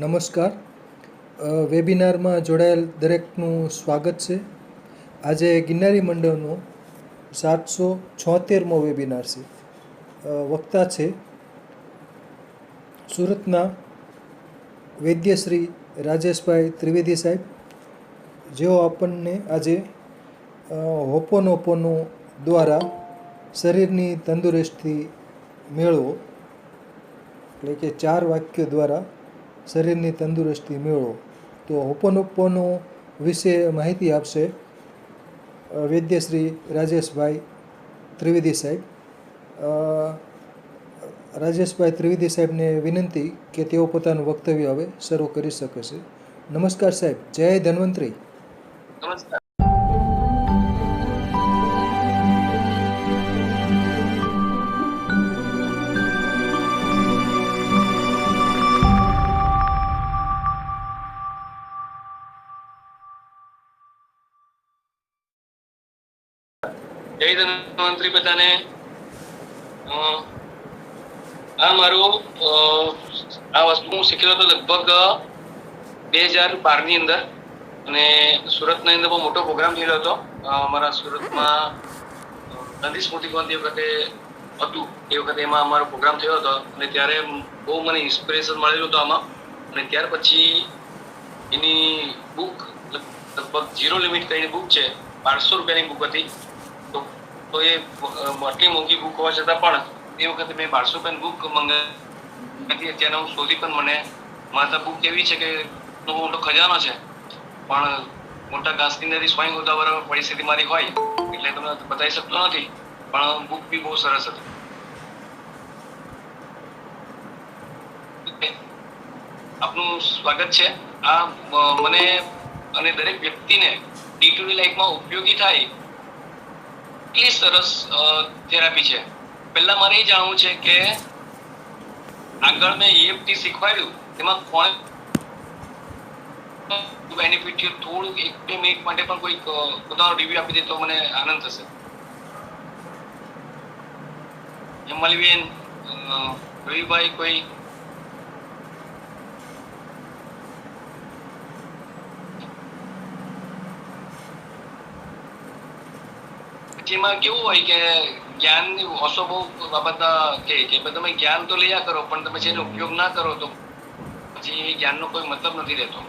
નમસ્કાર. વેબિનારમાં જોડાયેલ દરેકનું સ્વાગત છે. આજે ગિરનારી મંડળનો 776મો વેબિનાર છે. વક્તા છે સુરતના વૈદ્યશ્રી રાજેશભાઈ ત્રિવેદી સાહેબ, જેઓ આપણને આજે હોપોનોપોનો દ્વારા શરીરની તંદુરસ્તી મેળવો, એટલે કે 4 વાક્યો દ્વારા શરીરની તંદુરસ્તી મેળવો. તો હોપોનોપોનો વિશે માહિતી આપશે વૈદ્યશ્રી રાજેશભાઈ ત્રિવેદી સાહેબ. રાજેશભાઈ ત્રિવેદી સાહેબને વિનંતી કે તેઓ પોતાનું વક્તવ્ય હવે શરૂ કરી શકે છે. નમસ્કાર સાહેબ. જય ધન્વંતરી. નમસ્કાર. જય ધન્વંતરી બધાને. આ મારું આ વસ્તુ હું શીખેલો હતો લગભગ 2012 ની અંદર, અને સુરતની અંદર બહુ મોટો પ્રોગ્રામ થયેલો હતો. અમારા સુરતમાં ગાંધી સ્મૃતિ વખતે હતું, એ વખતે એમાં અમારો પ્રોગ્રામ થયો હતો, અને ત્યારે બહુ મને ઇન્સ્પિરેશન મળેલું હતું આમાં. અને ત્યાર પછી એની બુક લગભગ 0 લિમિટ કરીને બુક છે, 500 રૂપિયાની બુક હતી. તો એ આટલી મોંઘી બુક હોવા છતાં પણ એ વખતે મેં 1200 રૂપિયાની બુક મંગાવી. અત્યારે હું શોધી પણ મને માતા બુક એવી છે કે મોટો ખજાનો છે, પણ મોટા ઘાસની અંદર સ્વયં ઉદાવર પરિસ્થિતિ મારી હોય એટલે તમને બતાવી શકતો નથી, પણ બુક બી બહુ સરસ હતી. આપનું સ્વાગત છે. આ મને અને દરેક વ્યક્તિને ડી2ડી લાઈફમાં ઉપયોગી થાય એટલી સરસ થેરાપી છે. પહેલા મારે એ જાણવું છે કે આગળ મેં EFT શીખવાડ્યું તેમાં કોણ બેનિફિટ થયું, થોડું 1-2 મિનિટ માટે પણ કોઈ પોતાનો રિવ્યુ આપી દે તો મને આનંદ થશે. હેમાલીબેન, રવિભાઈ, કોઈ? જેમાં કેવું હોય કે જ્ઞાનની ઓછો બહુ બાબત કે તમે જ્ઞાન તો લયા કરો, પણ તમે જેનો ઉપયોગ ના કરો તો પછી જ્ઞાનનો કોઈ મતલબ નથી રહેતો.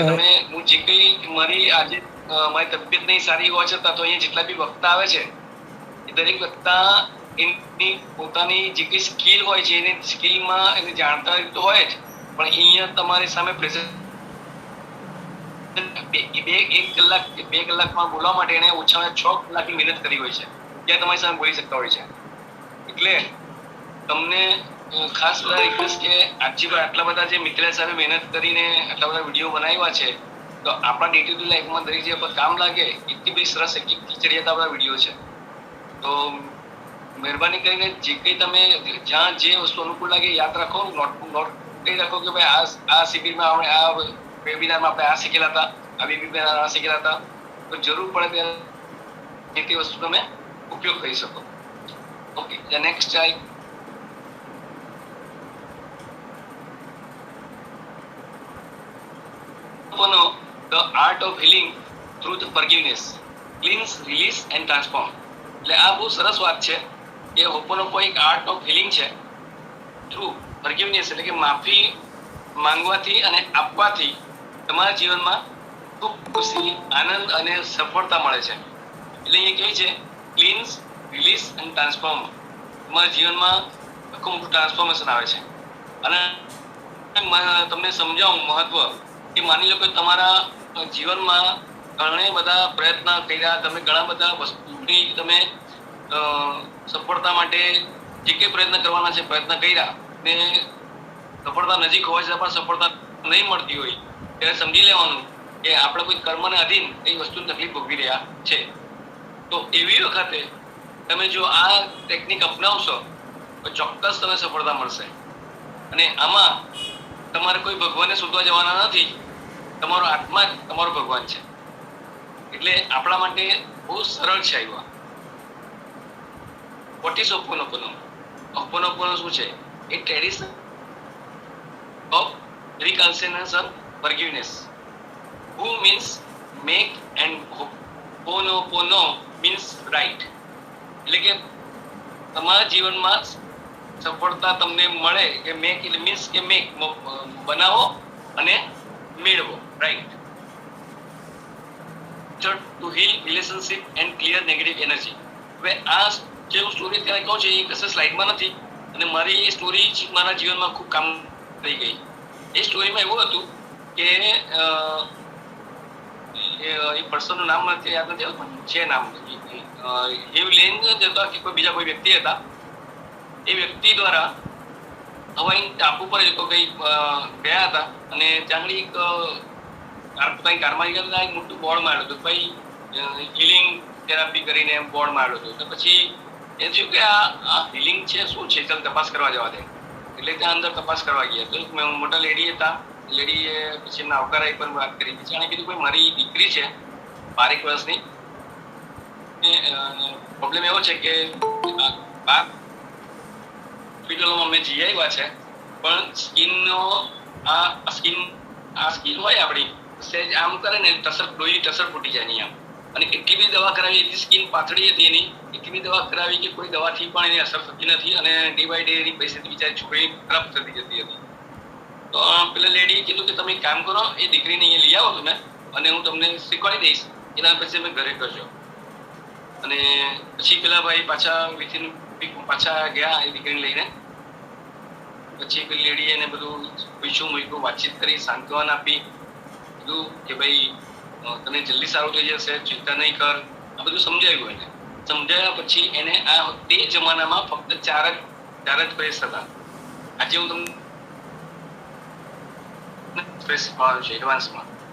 તમે હું જે કઈ મારી આજે મારી તબિયત નહીં સારી હોવા છતાં તો અહીંયા જેટલા બી વક્તા આવે છે એ દરેક વક્તા એની પોતાની જે કઈ સ્કિલ હોય છે એની સ્કિલમાં એને જાણતા તો હોય જ, પણ અહીંયા તમારી સામે પ્રેઝન્ટ 2 કલાકમાં બોલવા માટે એને ઓછામાં 6 કલાકની મહેનત કરી હોય છે, ત્યાં તમારી સામે બોલી શકતા હોય છે. એટલે તમને ખાસ બધા રિક્વેસ્ટ કે આજે આટલા બધા જે મિત્ર સાહેબે મહેનત કરીને આટલા બધા વિડીયો બનાવ્યા છે, તો આપણા ડી2ડી લાઈફમાં દરેક જગ્યા પર કામ લાગે એટલી બધી સરસ ચડિયાતા બધા વિડીયો છે. તો મહેરબાની કરીને જે કંઈ તમે જ્યાં જે વસ્તુ અનુકૂળ લાગે યાદ રાખો, નોટ કરી રાખો કે ભાઈ આ શિબિરમાં આપણે આ વેબિનારમાં આપણે આ શીખેલા હતા, આ વેબિનાર આ શીખેલા હતા, તો જરૂર પડે ત્યારે તે વસ્તુ તમે ઉપયોગ કરી શકો. Okay, the next child. The art of healing through the forgiveness, cleanse, release and transform. એટલે આ બહુ સરસ વાત છે કે હોપોનોપો એક આર્ટ ઓફ હિલિંગ છે થ્રુ ફોરગિવનેસ, એટલે કે માફી માંગવાથી અને આપવાથી તમારા જીવનમાં ખૂબ ખુશી, આનંદ અને સફળતા મળે છે. એટલે અહીંયા કહે છે ક્લીન્સ, રિલીઝ એન્ડ ટ્રાન્સફોર્મ. તમારા જીવનમાં આખું મોટું ટ્રાન્સફોર્મેશન આવે છે. અને તમને સમજાવું મહત્વ કે માની લો કે તમારા જીવનમાં ઘણા બધા પ્રયત્ન કર્યા, તમે ઘણા બધા વસ્તુની તમે સફળતા માટે જે કંઈ પ્રયત્ન કરવાના છે પ્રયત્ન કર્યા ને સફળતા નજીક હોવા છતાં પણ સફળતા નહીં મળતી હોય ત્યારે સમજી લેવાનું કે આપણે કોઈ કર્મને અધીન એ વસ્તુની તકલીફ ભોગવી રહ્યા છે. તો એવી વખતે તમે જો આ ટેકનિક અપનાવશો તો ચોક્કસ તમને સફળતા મળશે. અને આમાં તમારે કોઈ ભગવાનને શોધવા જવાના નથી, તમારો આત્મા જ તમારો ભગવાન છે. એટલે આપણા માટે બહુ સરળ છે. આવ્યા વોટ ઇઝ હોપોનોપોનો? હોપોનોપોનો શું છે? એ tradition of reconciliation of forgiveness. Who means make and Ho'oponopono means right. એટલે કે તમારા જીવનમાં સફળતા તમને મળે કે મેક એટલે મીન્સ કે મેક બનાવો અને મેળવો, right. To heal relationship and clear negative energy. હવે આ જે હું સ્ટોરી અત્યારે કહું છું એ કશે સ્લાઇડમાં નથી અને મારી એ સ્ટોરી મારા જીવનમાં ખૂબ કામ થઈ ગઈ. એ સ્ટોરીમાં એવું હતું કે એ પર્સનનું નામ નથી યાદ નથી આવતું, છે નામ હિવલેન જતા કે કોઈ બીજા કોઈ વ્યક્તિ હતા. એ વ્યક્તિ દ્વારા હવાઈ ટાપુ પર કંઈ ગયા હતા અને ત્યાં એક પોતાની કારમાં નીકળતા એક મોટું બોર્ડ મારેલું હતું, ભાઈ હિલિંગ થેરાપી કરીને એમ બોર્ડ મારેલું હતું. તો પછી એ થયું કે આ હિલિંગ છે શું છે, ચાલ તપાસ કરવા જવા દે. એટલે ત્યાં અંદર તપાસ કરવા ગયા તો મોટા લેડી હતા. લેડીએ પછી એમના આવકારાઈ પર વાત કરી. પછી એણે કીધું ભાઈ મારી દીકરી છે 12 વર્ષની, પ્રોબ્લેમ એવો છે કે હોસ્પિટલોમાં અમે જઈ આવ્યા છે પણ સ્કિનનો આ સ્કિન હોય આપણી સહેજ આમ કરે ને લોહી ટસર ફૂટી જાય નહીં આમ. અને કેટલી બધી દવા કરાવી હતી, સ્કિન પાતળી હતી એની, એટલી બધી દવા કરાવી કે કોઈ દવાથી પણ એની અસર થતી નથી અને ડે બાય ડે એની પરિસ્થિતિ બિચારી છોકરી ખરાબ થતી જતી હતી. તો પેલા લેડીએ કીધું કે તમે એક કામ કરો, એ દીકરીને અહીંયા લઈ આવો તમે અને હું તમને શીખવાડી દઈશ, એના પછી તમે ઘરે કરજો. અને પછી પેલા ભાઈ પાછા ગયા એ દીકરીને લઈને. પછી પેલી લેડીએ એને બધું પૂછ્યું મૂક્યું, વાતચીત કરી, સાંત્વન આપી, કીધું કે ભાઈ તને જલ્દી સારું થઈ જશે, ચિંતા નહીં કર, આ બધું સમજાવ્યું એને. સમજાવ્યા પછી એને આ તે જમાનામાં ફક્ત ચાર જ ફ્રેશ હતા. આજે હું તમને ફ્રેશ શીખવાડું છું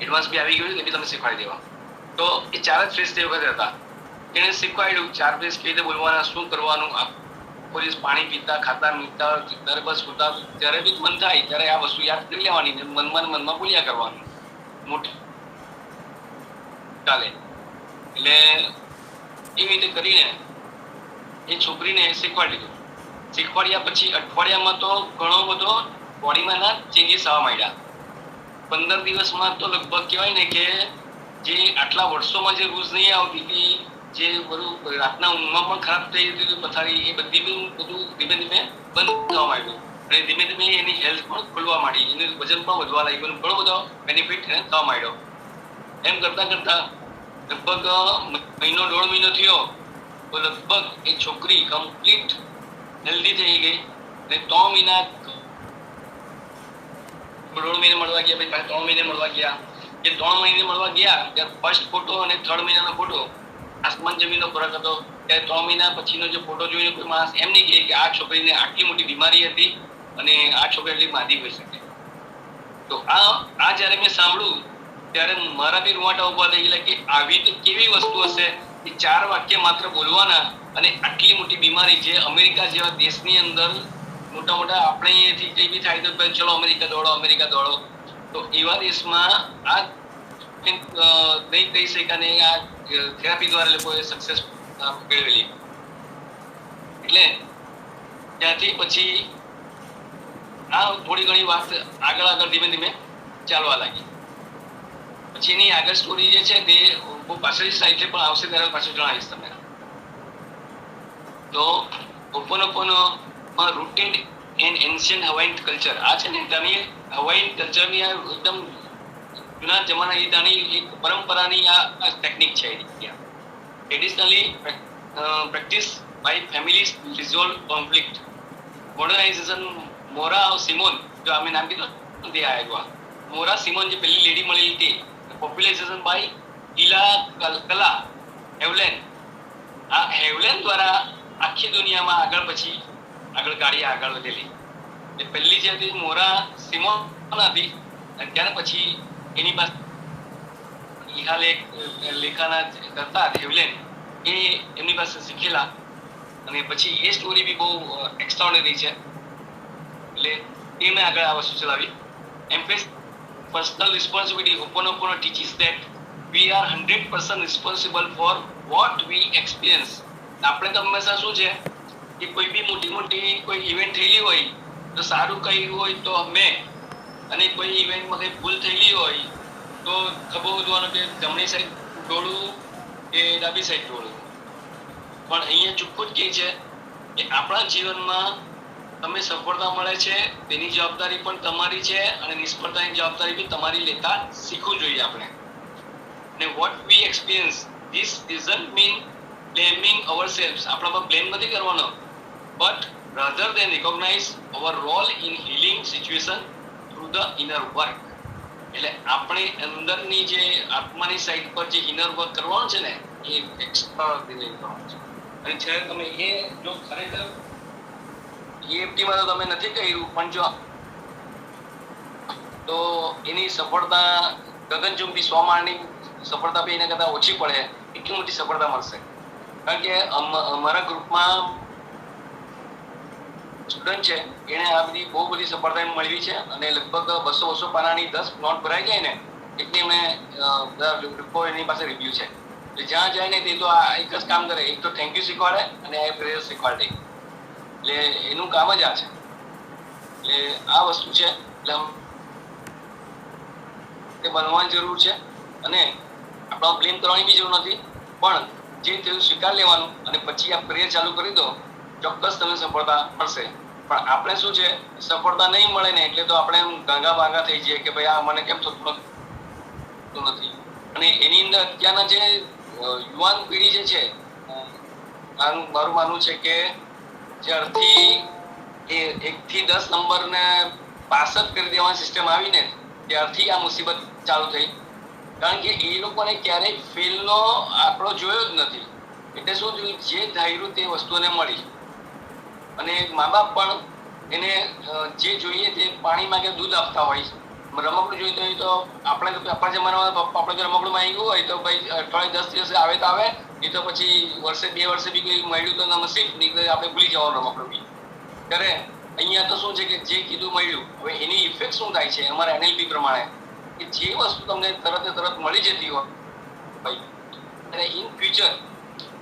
એડવાન્સ બી આવી ગયું એ બી તમે શીખવાડી દેવા. તો એ 4 જ ફ્રેશ તે વખતે હતા. એને શીખવાડ્યું 4 ફ્રેશ કેવી રીતે બોલવાના, શું કરવાનું. પોલીસ પાણી પીતા, ખાતા મીઠા, દરબસ હોતા, જ્યારે બી મન થાય ત્યારે આ વસ્તુ યાદ કરી લેવાની, મનમાં બોલ્યા કરવાનું મોટી ચાલે. એટલે એવી રીતે કરીને એ છોકરીને શીખવાડી દીધું. શીખવાડ્યા પછી અઠવાડિયામાં તો ઘણો બધો બોડીમાં ના ચેન્જીસ આવવા માંડ્યા. 15 દિવસમાં તો લગભગ કહેવાય ને કે જે આટલા વર્ષોમાં જે રૂઝ નહીં આવતી હતી, જે બધું રાતના ઊંઘમાં પણ ખરાબ થઈ જતી હતી પથારી, એ બધું ધીમે ધીમે બંધ થવા માંડ્યું અને ધીમે ધીમે એની હેલ્થ પણ ખુલવા માંડી, એનું વજન પણ વધવા લાગ્યું, ઘણો બધો બેનિફિટ એને થવા માંડ્યો. એમ કરતા કરતા લગભગ 1.5 મહિનો થયો તો લગભગ એ છોકરી કમ્પ્લીટ હેલ્ધી થઈ ગઈ. અને 3 મહિના 1.5 મહિને મળવા ગયા, ભાઈ 3 મહિને મળવા ગયા. જે 3 મહિને મળવા ગયા ત્યારે ફર્સ્ટ ફોટો અને 3rd મહિનાનો ફોટો આસમાન જમીનનો ફરક હતો. ત્યારે 3 મહિના પછીનો જે ફોટો જોઈને કોઈ માણસ એમ નહીં કહે કે આ છોકરીને આટલી મોટી બીમારી હતી અને આ છોકરી એટલી માંદી હોઈ શકે. તો આ જ્યારે મેં સાંભળ્યું ત્યારે મારા બી રૂવાટા ઉભા થઈ ગયેલા કે આવી તો કેવી વસ્તુ હશે કે 4 વાક્ય માત્ર બોલવાના અને આટલી મોટી બીમારી, જે અમેરિકા જેવા દેશની અંદર મોટા આપણે અહીંયાથી જે બી થાય તો ચલો અમેરિકા દોડો, તો એવા દેશમાં આ નહીં કહી શકાય ને આ થેરાપી દ્વારા લોકોએ સક્સેસ મેળવેલી. એટલે ત્યાંથી પછી આ થોડી ઘણી વાત આગળ ધીમે ધીમે ચાલવા લાગી. પછી એની આગળ સ્ટોરી જે છે તે બહુ પાછળની સાઈડ પણ આવશે ત્યારે પાછળ જણાવીશ તમને. તો હોપોનોપોનોમાં રૂટેડ ઇન એન્શિયન્ટ હવાઈન કલ્ચર. આ છે ને ત્યાંની હવાઈન કલ્ચરની એકદમ જૂના જમાનાની ત્યાંની એક પરંપરાની આ ટેકનિક છે. Traditionally practice by families resolve conflict. Modernization મોરા સિમોન, જો અમે નામ કીધું તે આવ્યા. મોરા સિમોન જે પહેલી લેડી મળેલી હતી. પોપ્યુલેશન બાય ઇલા કલા હેવલેન. આ હેવલેન દ્વારા આખી દુનિયામાં આગળ ગાડી આગળ વધેલી. એ પહેલી જે હતી મોરા સિમોન હતી. ત્યાર પછી એની પાસે લેખાના કરતા હેવલેન એ એમની પાસે શીખેલા. અને પછી એ સ્ટોરી બી બહુ એક્સ્ટ્રાઓર્ડિનરી છે. એટલે એ મેં આગળ આ વસ્તુ ચલાવી. એમ્ફેસ personal responsibility. Ho'oponopono teaches that we are 100% responsible for what we experience. આપણે તો હંમેશા શું છે કે કોઈ બી મોટી કોઈ ઇવેન્ટ થયેલી હોય તો સારું કર્યું હોય તો અમે, અને કોઈ ઇવેન્ટમાં કંઈ ભૂલ થયેલી હોય તો ખબર હોવાનું કે જમણી સાઈડ ડોળું કે ડાબી સાઈડ ડોળું. પણ અહીંયા ચોખ્ખું જ કહે છે કે આપણા જીવનમાં તમે સફળતા મળે છે તેની જવાબદારી પણ તમારી છે અને નિષ્ફળતાની જવાબદારી બી તમારી લેતા શીખવું જોઈએ આપણે. ને what we experience this doesn't mean blaming ourselves. આપણા પર બ્લેમ નથી કરવાનો, but rather than recognize our role in healing situation through the inner work. એટલે આપણે અંદરની જે આત્માની સાઈડ પર જે ઇનર વર્ક કરવાનું છે ને એ એક્સ્ટ્રાઓર્ડિનરી કરવાનું છે. અને જ્યારે તમે એ જો ખરેખર EFTમાં તો તમે નથી કર્યું પણ જો તો એની સફળતા ગગનચુંબી 100 માળની સફળતા બી એના કરતાં ઓછી પડે એટલી મોટી સફળતા મળશે. કારણ કે અમારા ગ્રુપમાં સ્ટુડન્ટ છે એને આ બધી બહુ બધી સફળતા મળવી છે અને લગભગ 200 પાનાની 10 નોટ ભરાઈ જાય ને એટલી અમે બધા એની પાસે રિવ્યુ છે. એટલે જ્યાં જાય ને તે તો આ એક જ કામ કરે, એક તો થેન્ક યુ શીખવાડે અને આ પ્રેયર શીખવાડે. એટલે એનું કામ જ આ છે. એટલે આ વસ્તુ છે એટલે તે બનવાની જરૂર છે અને આપણે બ્લેમ કરવાની બી જરૂર નથી, પણ જે તેનું સ્વીકાર લેવાનું અને પછી આ પ્રેયર ચાલુ કરી દો, ચોક્કસ તમને સફળતા મળશે. પણ આપણે શું છે, સફળતા નહીં મળે ને એટલે તો આપણે ગાંગા ભાંગા થઈ જઈએ કે ભાઈ આ મને કેમ થતું નથી. અને એની અંદર અત્યારના જે યુવાન પેઢી જે છે, મારું માનવું છે કે જ્યારથી એ 1 થી 10 નંબરને પાસ જ કરી દેવાની સિસ્ટમ આવીને ત્યારથી આ મુસીબત ચાલુ થઈ. કારણ કે એ લોકોને ક્યારેય ફેલનો આંકડો જોયો જ નથી. એટલે શું થયું, જે ધાર્યું તે વસ્તુને મળી. અને મા બાપ પણ એને જે જોઈએ તે પાણી માંગે દૂધ આપતા હોય. રમકડું જોઈતું હોય તો આપણે તો આપણા જમાનામાં આપણે જો રમકડું માંગ્યું હોય તો ભાઈ અઠવાડિયે 10 દિવસે આવે તો આવે, એ તો પછી વર્ષે 2 વર્ષે બી કોઈ મળ્યું તો નસીબ, નહીં તો આપણે ભૂલી જવાનું રમકડું બી. ત્યારે અહીંયા તો શું છે કે જે કીધું મળ્યું, હવે એની ઇફેક્ટ શું થાય છે અમારા NLP પ્રમાણે કે જે વસ્તુ તમને તરત મળી જતી હોય અને ઇન ફ્યુચર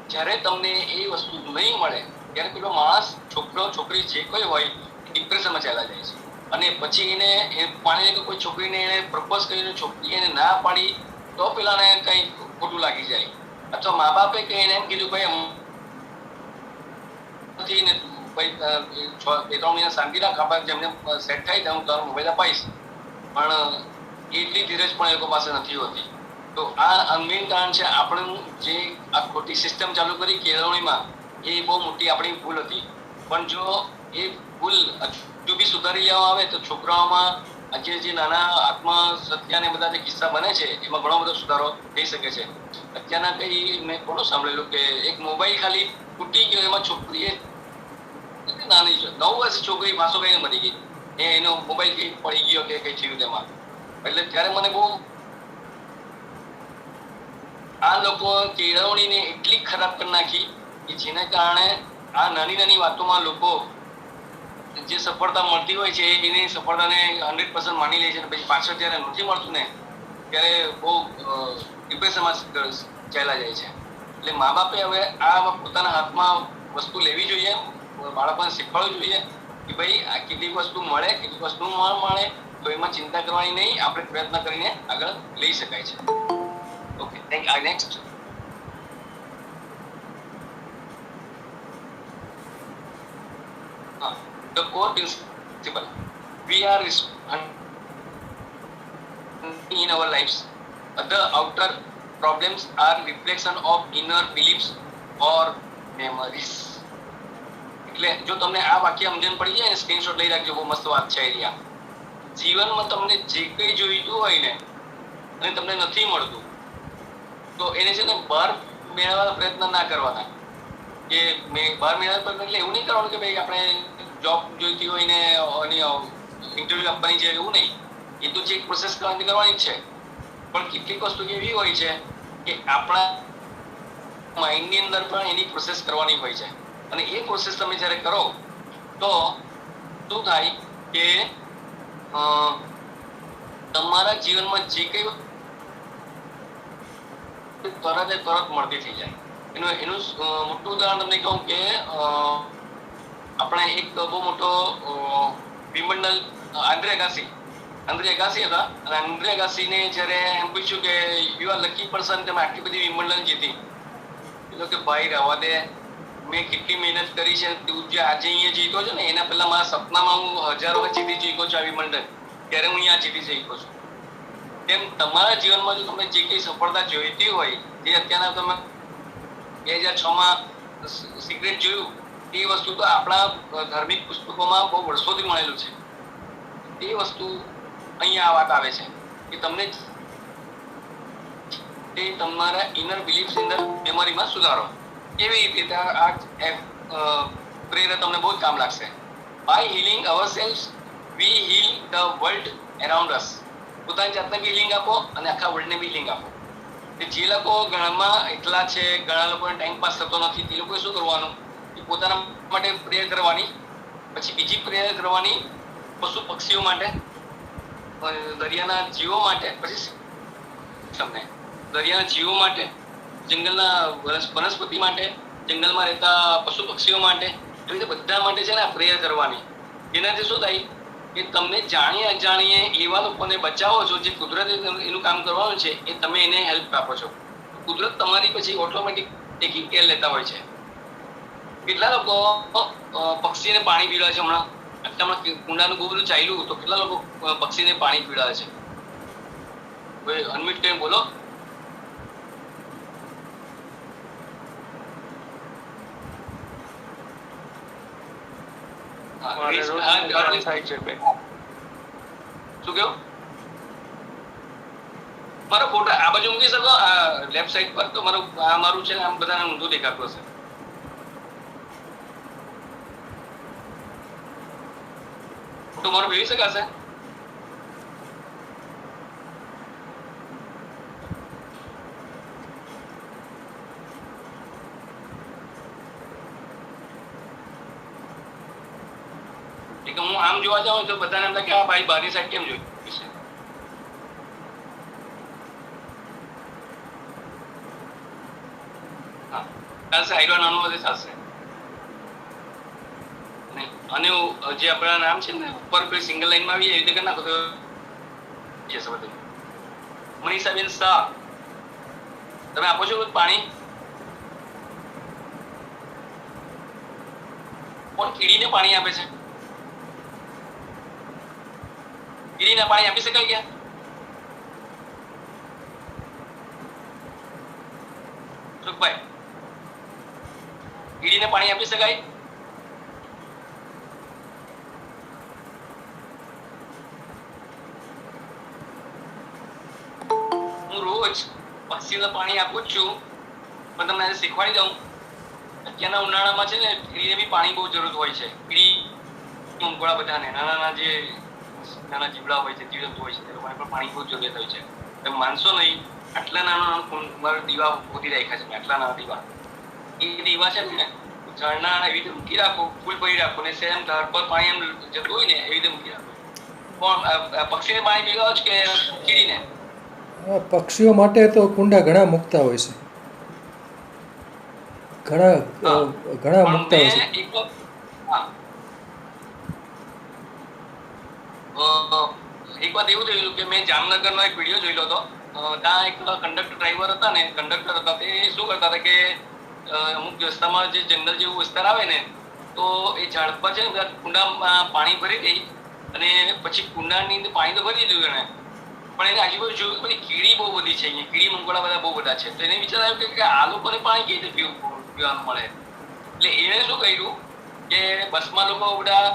જ્યારે તમને એ વસ્તુ નહીં મળે ત્યારે પેલો માણસ, છોકરો છોકરી જે કોઈ હોય ડિપ્રેશનમાં ચાલ્યા જાય છે. અને પછી એને પાણીને કોઈ છોકરીને એને પ્રપોઝ કરીને છોકરી એને ના પાડી તો પેલાને કંઈ ખોટું લાગી જાય. અથવા મા બાપે કંઈ એને એમ કીધું ભાઈ નથી ને ભાઈ 2-3 મહિના શાંતિ રાખ, આપણે જેમને સેટ થાય તો હું તારો મોબાઈલ અપાઈશ. પણ એટલી ધીરજ પણ એ લોકો પાસે નથી હોતી. તો આ મેઇન કારણ છે આપણું જે આ ખોટી સિસ્ટમ ચાલુ કરી કેળવણીમાં, એ બહુ મોટી આપણી ભૂલ હતી. પણ જો એ ભૂલ હજુ બી સુધારી લેવામાં આવે તો છોકરાઓમાં આજે જે નાના આત્મહત્યાને બધા જે કિસ્સા બને છે એમાં ઘણો બધો સુધારો થઈ શકે છે. અત્યારના કંઈ મેં ઘણું સાંભળેલું કે એક મોબાઈલ ખાલી તૂટી ગયો, એમાં છોકરીએ નાની 9 વર્ષની છોકરી પાછો કઈને મરી ગઈ, એનો મોબાઈલ કઈ પડી ગયો કે કઈ થયું તેમાં. એટલે ત્યારે મને બહુ આ લોકો કેળવણીને એટલી ખરાબ કરી નાખી કે જેના કારણે આ નાની વાતોમાં લોકો જે સફળતા મળતી હોય છે એની સફળતાને 100% માની લે છે. પછી પાછળ જ્યારે નથી મળતું ને ત્યારે બહુ ડિપ્રેશનમાં ચાલ્યા જાય છે. એટલે મા બાપે હવે આ પોતાના હાથમાં વસ્તુ લેવી જોઈએ, બાળકોને શીખવાડવું જોઈએ કે ભાઈ આ કેટલીક વસ્તુ મળે, કેટલીક વસ્તુ ન મળે તો એમાં ચિંતા કરવાની નહીં, આપણે પ્રયત્ન કરીને આગળ લઈ શકાય છે. Okay, thank you. Next. The core principle we are in our lives. The outer problems are reflection of inner beliefs or memories. એટલે જો તમને આ વાક્ય સમજણ પડી જાય ને, સ્ક્રીનશોટ લઈ રાખજો, બહુ મસ્ત વાત છે. એરિયા જીવનમાં તમને જે કંઈ જોઈતું હોય ને અને તમને નથી મળતું તો એને છે ને બહાર મેળવવાનો પ્રયત્ન ના કરવાના. કે બહાર મેળવવાનો પ્રયત્ન એટલે એવું નહીં કરવાનું કે ભાઈ આપણે જોબ જોઈતી હોય ને ઇન્ટરવ્યુ આપવાની છે, એવું નહીં. એ તો જે પ્રોસેસ કરવાની જ છે. પણ કેટલીક વસ્તુ એવી હોય છે કે આપણા માઇન્ડની અંદર પણ એની પ્રોસેસ કરવાની હોય છે. અને એ પ્રોસેસ તમે જ્યારે કરો તો શું થાય કે તમારા જીવનમાં જે કંઈ તરત મળતી થઈ જાય. એનું મોટું ઉદાહરણ તમને કહું કે આપણે એક બહુ મોટો વિમંડલ આંદ્રે અગાસી આંદ્રે અગાસી હતા અને આંદ્રે અગાસીને જ્યારે એમ પૂછ્યું કે યુ આર લકી પર્સન, તમે આટલી બધી વિમ્બલ્ડન જીતી. એટલે કે ભાઈ રહેવા દે, મેં કેટલી મહેનત કરી છે, તું જે આજે અહીંયા જીતો છે ને એના પહેલા મારા સપનામાં હું હજારો વખત જીતી ચૂક્યો છું આ વિમ્બલ્ડન, ત્યારે હું અહીંયા જીતી શક્યો છું. તેમ તમારા જીવનમાં જો તમને જે કંઈ સફળતા જોઈતી હોય, જે અત્યારના તમે 2006માં સિક્રેટ જોયું, એ વસ્તુ તો આપણા ધાર્મિક પુસ્તકોમાં બહુ વર્ષોથી મળેલું છે. એ વસ્તુ અહીંયા આ વાત આવે છે કે તમને તે તમારા ઇનર બિલીફ્સ ઇન ધ મેમરીમાં સુધારો. કેવી રીતે આ પ્રેરણા તમને બહુ જ કામ લાગશે. By healing ourselves we heal the world around us. પોતાની જાતને બી હીલિંગ આપો અને આખા વર્લ્ડને બી હીલિંગ આપો. જે લોકો ઘરમાં એકલા છે, ઘણા લોકોને ટાઈમ પાસ થતો નથી, તે લોકોએ શું કરવાનું, પોતાના માટે પ્રેયર કરવાની, પછી બીજી પ્રેયર કરવાની પશુ પક્ષીઓ માટે, દરિયાના જીવો માટે, પછી તમને દરિયાના જીવો માટે, જંગલના વનસ્પતિ માટે, જંગલમાં રહેતા પશુ પક્ષીઓ માટે, એવી રીતે બધા માટે છે ને આ પ્રેયર કરવાની. એનાથી શું થાય કે તમને જાણીએ અજાણીએ એવા લોકોને બચાવો છો જે કુદરતે એનું કામ કરવાનું છે, એ તમે એને હેલ્પ આપો છો. કુદરત તમારી પછી ઓટોમેટિક એક કેર લેતા હોય છે. કેટલા લોકો પક્ષીને પાણી પીવડાવે છે? હમણાં કુંડાનું બહુ બધું ચાલ્યું, તો કેટલા લોકો પક્ષીને પાણી પીવડાવે છે? અનમ્યુટ કરીને બોલો. શું કેવું? મારો ફોટો આ બાજુ મૂકી શકો, આ લેફ્ટ સાઈડ પર, તો મારું છે આમ બધાને ઊંધું દેખાતું હશે. ફોટો મારો જોઈ શકાશે? હું આમ જોવા જાઉં તો બધાને એમ લાગે આ ભાઈ બહારની સાઈડ કેમ જોઈ છે. હા, ચાલશે. આઈડો નાનો બધે ચાલશે. અને જે આપણા નામ છે ને ઉપર કોઈ સિંગલ લાઈનમાં આવી એવી રીતે કરી નાખો તો જશે બધું. મનીષાબેન શાહ, તમે આપો છો પાણી? કોણ કીડીને પાણી આપે છે? કીડીને પાણી આપી શકાય ક્યાં? સુખભાઈ, કીડીને પાણી આપી શકાય? હું રોજ પક્ષીને પાણી આપું જ છું, પણ તમને આજે શીખવાડી દઉં. અત્યારના ઉનાળામાં છે ને કીડીને બી પાણી બહુ જરૂર હોય છે. કીડી મંકોડા બધાને, નાના જે નાના જીવડા હોય છે, જીવજંતુ હોય છે, તે લોકોને પણ પાણી બહુ જરૂરિયાત હોય છે. તમે માનશો નહીં, આટલા નાના દીવા ખોદી રાખ્યા છે, આટલા નાના દીવા. એ દીવા છે ને ઝરણા એવી રીતે મૂકી રાખો, ફૂલ ભરી રાખો, ને સેમ ધાર પર પાણી એમ જતું હોય ને એવી રીતે મૂકી રાખો. પણ પક્ષીને પાણી પીવડાવો જ કે કીડીને? પક્ષીઓ માટે તો કુંડા ઘણા મૂકતા હોય છે, ઘણા મૂકતા હોય છે. એક વાત એવું થયેલું કે મેં જામનગરનો એક વિડીયો જોયેલો હતો. ત્યાં એક કંડક્ટર ડ્રાઈવર હતા ને, કંડક્ટર હતા, તે શું કરતા હતા કે અમુક રસ્તામાં જે જંગલ જેવું વિસ્તાર આવે ને, તો એ ઝાડ પર છે ને કુંડામાં પાણી ભરી દઈ, અને પછી કુંડાની અંદર પાણી તો ભરી દીધું એને, પણ એને આજુબાજુ જોયું બધી કીડી બહુ બધી છે, અહીંયા કીડી મંકોડા બધા બહુ બધા છે. તો એને વિચાર આવ્યો કે આ લોકોને પાણી કેવી રીતે પીવાનું મળે. એટલે એને શું કર્યું કે બસમાં લોકો બધા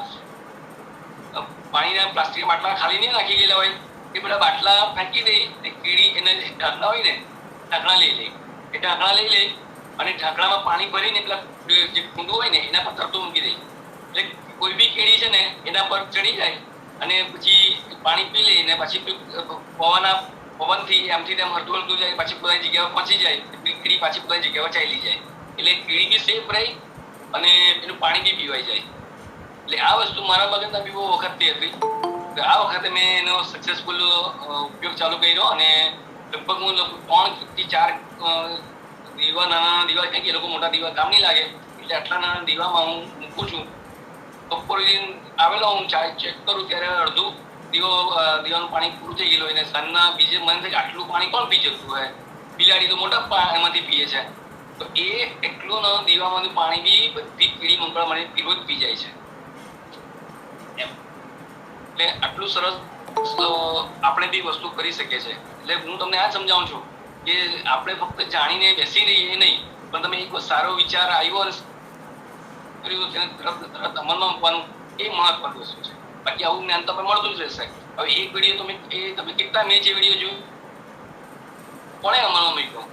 પાણીના પ્લાસ્ટિક બાટલા ખાલી નહીં નાખી ગયેલા હોય, એ બધા બાટલા ફેંકી દે, કીડી એને ઢાંકણા હોય ને ઢાંકણા લઈ લે, એ ઢાંકણા લઈ લે અને ઢાંકણામાં પાણી ભરીને પેલા જે કુંડું હોય ને એના પર તરતું મૂકી દે. એટલે કોઈ બી કીડી છે ને એના પર ચડી જાય અને પછી પાણી પી લે, ને પછી પવનથી આમથી તેમ હરતું હરતું જાય, પછી પોતાની જગ્યાએ પહોંચી જાય, કીડી પાછી પોતાની જગ્યાએ ચાલી જાય. એટલે કીડી બી સેફ રહી અને એનું પાણી બી પીવાઈ જાય. એટલે આ વસ્તુ મારા મગજમાં બી બહુ વખતથી હતી. આ વખતે મેં એનો સક્સેસફુલ ઉપયોગ ચાલુ કર્યો અને લગભગ હું 3 થી 4 દીવા, નાના દીવા, કંઈક એ લોકો મોટા દીવા કામ નહીં લાગે, એટલે આટલા નાના દીવામાં હું મૂકું છું. બપોરે આવેલો હું ચેક કરું ત્યારે અડધું દીવાનું પાણી પૂરું થઈ ગયેલું હોય ને સાંજના બીજે મને થાય કે આટલું પાણી કોણ પી જતું હોય, બિલાડી તો મોટા એમાંથી પીએ છે, તો એ એટલું ન દીવામાંથી પાણી બી બધી કીડી મંગળ મને પીવું જ પી જાય છે એમ. એટલે આટલું સરસ આપણે બી વસ્તુ કરી શકીએ છીએ. એટલે હું તમને આ સમજાવું છું કે આપણે ફક્ત જાણીને બેસી રહીએ એ નહીં, પણ તમે એક સારો વિચાર આવ્યો અને તેને તરત અમલમાં મૂકવાનું એ મહત્વની વસ્તુ છે. બાકી આવું જ્ઞાન તમને મળતું જ રહેશે. હવે એક વિડીયો તમે કેટલા મેં જે વિડીયો જોયું કોણે અમલમાં મૂક્યો,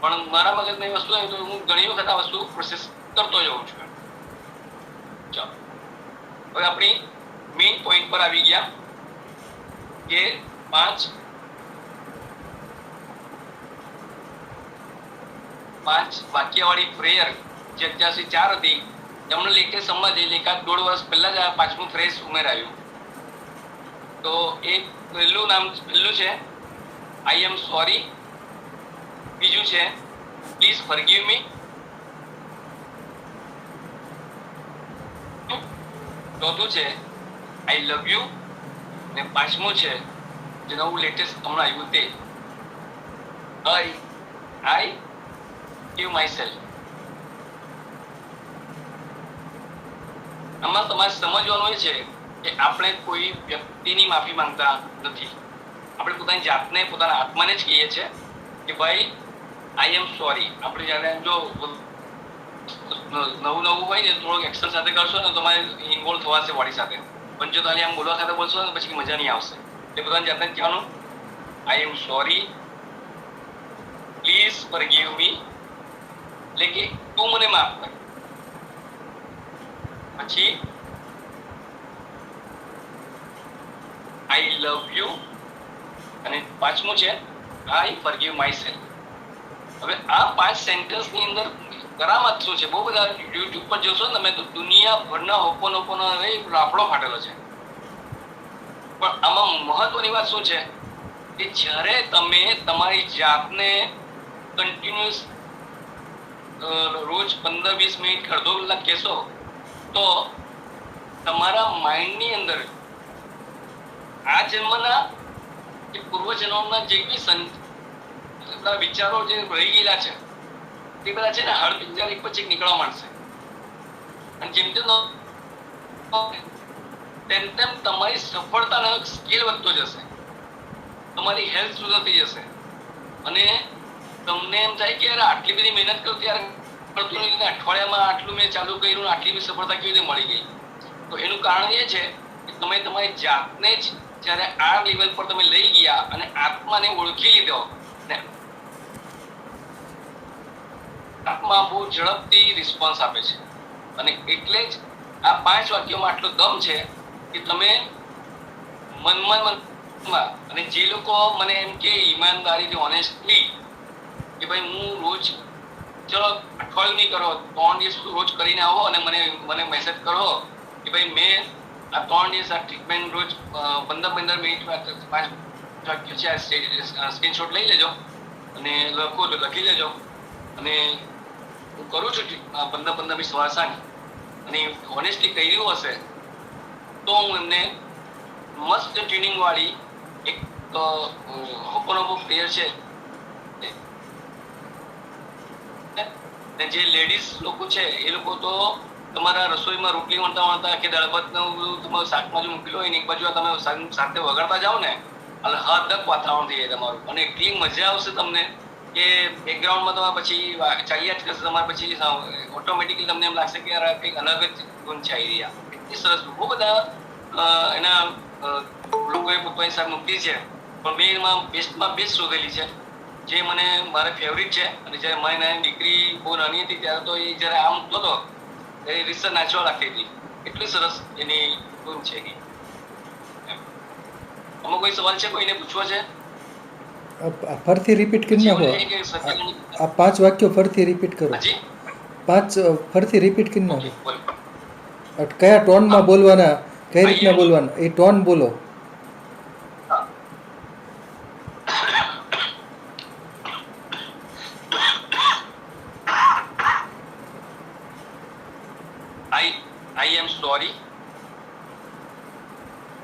પણ મારા મગજમાં એ વસ્તુ તો હું ઘણી વખત આ વસ્તુ પ્રોસેસ કરતો જઉં છું. ચાલો હવે આપણી મેઇન પોઈન્ટ પર આવી ગયા કે 5 વાક્યવાળી પ્રેયર જે અત્યાર સુધી 4 હતી, એમણે લેટેસ્ટ સમજ એકાદ 1.5 વર્ષ પહેલા જ આ 5મું ફ્રેશ ઉમેરાયું. તો એ પહેલું છે આઈ એમ સોરી, બીજું છે પ્લીઝ ફોરગીવ મી, ચોથું છે આઈ લવ યુ, ને 5મું છે જે નવું લેટેસ્ટ હમણાં આવ્યું તે આઈ ગીવ માય સેલ્ફ. આમાં તમારે સમજવાનું એ છે કે આપણે કોઈ વ્યક્તિની માફી માંગતા નથી. આપણે પોતાની જાતને, પોતાના આત્માને જ કહીએ છીએ કે ભાઈ આઈ એમ સોરી. આપણે જ્યારે જો નવું હોય ને થોડુંક એક્શન સાથે કરશો ને તમારે ઇન્વોલ્વ થવાશે બોડી સાથે, પણ જો તમે આમ બોલવા સાથે બોલશો ને પછી મજા નહીં આવશે. એટલે પોતાની જાતને કહેવાનું આઈ એમ સોરી, પ્લીઝ ફોરગીવ મી, એટલે કે તું મને માફ કર. પછી આઈ લવ યુ, અને 5મું છે આઈ ફોરગીવ માય સેલ્ફ. હવે આ 5 સેન્ટેન્સની અંદર કરામત શું છે? બહુ બધા યુટ્યુબ પર જોશો ને તમે તો દુનિયાભરના હોપોનોપોનો રાફડો ફાટેલો છે, પણ આમાં મહત્વની વાત શું છે કે જ્યારે તમે તમારી જાતને કન્ટિન્યુઅસ રોજ 15-20 મિનિટ અડધો કલાક કહેશો તો તમારા માઇન્ડની અંદર આ જન્મના કે પૂર્વજન્મના જે બી વિચારો જે રહી ગયેલા છે તે બધા છે ને હળ વિચાર એક પછી નીકળવા માંડશે. અને જેમ તેમ તમારી સફળતાનો સ્કેલ વધતો જશે, તમારી હેલ્થ સુધરતી જશે, અને તમને એમ થાય કે યાર આટલી બધી મહેનત કરું ત્યારે કરતું નહીં, અઠવાડિયામાં આટલું મેં ચાલુ કર્યું, આટલી બધી સફળતા કેવી રીતે મળી ગઈ. તો એનું કારણ એ છે કે તમે તમારી જાતને જ જ્યારે આ લેવલ પર તમે લઈ ગયા અને આત્માને ઓળખી લીધો ને આત્મા બહુ ઝડપથી રિસ્પોન્સ આપે છે. અને એટલે જ આ 5 વાક્યોમાં આટલો દમ છે કે તમે મનમાં અને જે લોકો મને એમ કે ઈમાનદારીથી ઓનેસ્ટલી કે ભાઈ હું રોજ ચલો અઠવાડિયું નહીં કરો, 3 દિવસ રોજ કરીને આવો અને મને મેસેજ કરો કે ભાઈ મેં આ 3 દિવસ આ ટ્રીટમેન્ટ રોજ 15 મિનિટ 5 વાક્યો છે સ્ક્રીનશોટ લઈ લેજો અને લખી લેજો, અને હું કરું છું 15 મિનિટ સવાર સાંજ, અને ઓનેસ્ટલી કર્યું હશે તો હું એમને મસ્ત ટ્યુનિંગ વાળી એક હોપોનોપો પ્રેયર છે. જે લેડીઝ લોકો છે એ લોકો તો તમારા રસોઈમાં રોટલી વણતા કે દાળ ભાત તમારું શાકમાં જો મૂકેલું હોય ને એક બાજુ તમે સાથે વગાડતા જાઓ ને એટલે હદક વાતાવરણ થઈ જાય તમારું, અને એટલી મજા આવશે તમને કે બેકગ્રાઉન્ડમાં તમારે પછી ચાલ્યા જ કરશે. તમારે પછી ઓટોમેટિકલી તમને એમ લાગશે કે યાર કંઈક અલગ જ ગુણ છે આવી રહ્યા. એટલી સરસ બહુ બધા એના લોકોએ પોતાની સાથે મૂકી છે, પણ મેં એમાં બેસ્ટમાં બેસ્ટ શોધેલી છે જે મને મારે ફેવરિટ છે. અને જ્યારે મારી નાની દીકરી બહુ નાની હતી ત્યારે તો એ જ્યારે આમ મૂકતો હતો એ રીતસર નાચવા લાગતી હતી. એટલી સરસ એની ગુણ છે. આમાં કોઈ સવાલ છે, કોઈને પૂછવો છે? ફરીથી રિપીટ કરી નાખો. આ 5 વાક્યો ફરીથી રિપીટ કરો. 5 ફરીથી રિપીટ કરી નાખો. કયા ટોનમાં બોલવાના, કઈ રીતના બોલવાના એ ટોન બોલો. I am sorry.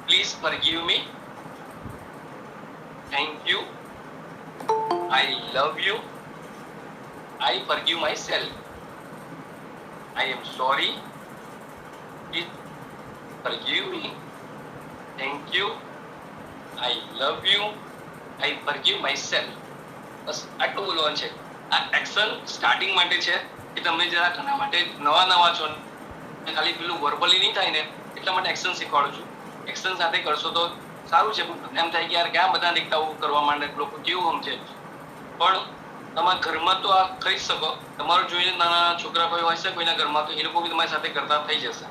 Please forgive me. Thank you, I love you, I forgive myself, I am sorry, please forgive me, thank you, I love you, I forgive myself. બસ આટલું બોલવાનું છે. આ action starting માટે છે કે તમે જરા ઘણા માટે નવા છો ખાલી પેલું વર્બલી નહીં થાય ને એટલા માટે એક્શન શીખવાડું છું. એક્શન સાથે કરશો તો સારું છે. પણ એમ થાય કે યાર ક્યાં બધા દેખાવું કરવા માંડે, લોકો કેવું સમજે. પણ તમારા ઘરમાં તો આ કરી શકો. તમારું જોઈને નાના છોકરા કોઈ હોય છે કોઈના ઘરમાં, તો એ લોકો બી તમારી સાથે કરતા થઈ જશે.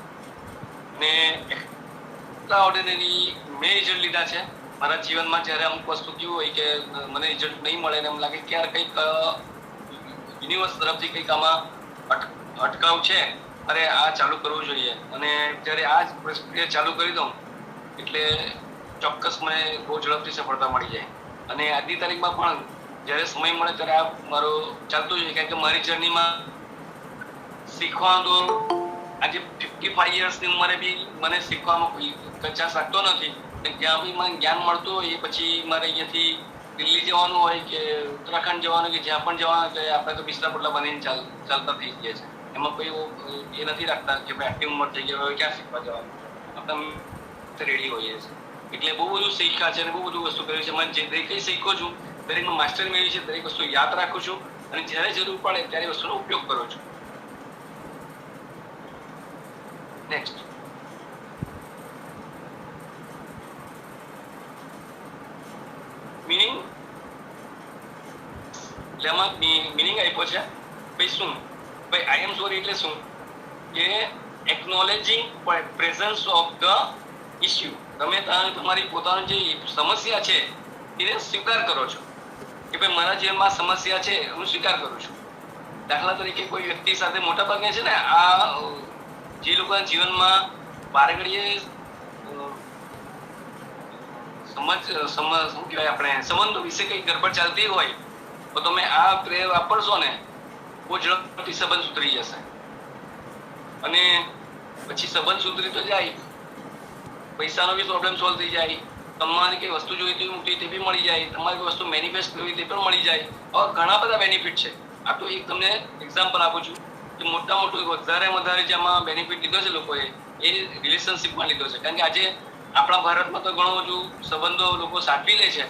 ને એટલા ઓર્ડિનરી મેં રિઝલ્ટ લીધા છે મારા જીવનમાં. જ્યારે અમુક વસ્તુ કેવું હોય કે મને રિઝલ્ટ નહીં મળે ને એમ લાગે કે યાર કંઈક યુનિવર્સ તરફથી કંઈક આમાં અટકાવ છે, અરે આ ચાલુ કરવું જોઈએ. અને જ્યારે આ જ પ્રક્રિયા ચાલુ કરી દઉં એટલે ચોક્કસ મને બહુ ઝડપથી સફળતા મળી જાય. અને આજની તારીખમાં પણ જ્યારે સમય મળે ત્યારે આ મારું ચાલતું છે. કારણ કે મારી જર્નીમાં શીખવાનું આજે 55 યર્સની ઉંમરે બી મને શીખવામાં કોઈ કચાશ રાખતો નથી. જ્યાં બી મને જ્ઞાન મળતું હોય એ પછી મારે અહીંયાથી દિલ્હી જવાનું હોય કે ઉત્તરાખંડ જવાનું કે જ્યાં પણ જવાનું હોય આપણે તો બિસ્તરા પોટલા બનીને ચાલતા થઈ ગયા છે. એમાં કોઈ એ નથી રાખતા કે ભાઈ આટલી ઉંમર થઈ ગઈ હવે ક્યાં શીખવા જવાનું, આપણે રેડી હોઈએ છીએ. એટલે બહુ બધું શીખ્યા છે અને બહુ બધું વસ્તુ કર્યું છે. મને જે દરેક શીખું છું, દરેકમાં માસ્ટર મેળવી છે, દરેક વસ્તુ યાદ રાખું છું અને જ્યારે જરૂર પડે ત્યારે વસ્તુનો ઉપયોગ કરું છું. Next meaning. એટલે આમાં મીનિંગ આપ્યો છે ભાઈ શું, ભાઈ આઈ એમ સોરી એટલે શું કે એકનોલેજિંગ પ્રેઝન્સ ઓફ ધ ઇસ્યુ. તમે તમારી પોતાની જે સમસ્યા છે એને સ્વીકાર કરો છો કે ભાઈ મારા જીવનમાં સમસ્યા છે, હું સ્વીકાર કરું છું. દાખલા તરીકે કોઈ વ્યક્તિ સાથે મોટા ભાગે છે ને આ જે લોકોના જીવનમાં બારગડીએ શું કહેવાય આપણે સંબંધો વિશે કઈ ગડબડ ચાલતી હોય તો તમે આ પ્રયોગ વાપરશો ને બહુ ઝડપથી સંબંધ સુધરી જશે. અને પછી સંબંધ સુધરી તો જાય, પૈસાનો બી પ્રોબ્લેમ સોલ્વ થઈ જાય, તમારી કઈ વસ્તુ જોઈતી મૂકતી તે બી મળી જાય, તમારી કોઈ વસ્તુ મેનિફેસ્ટ કરવી તે પણ મળી જાય. હવે ઘણા બધા બેનિફિટ છે. આ તો એક તમને એક્ઝામ્પલ આપું છું કે મોટું વધારે જેમાં બેનિફિટ લીધો છે લોકોએ એ રિલેશનશિપમાં લીધો છે. કારણ કે આજે આપણા ભારતમાં તો ઘણું બધું સંબંધો લોકો સાચવી લે છે,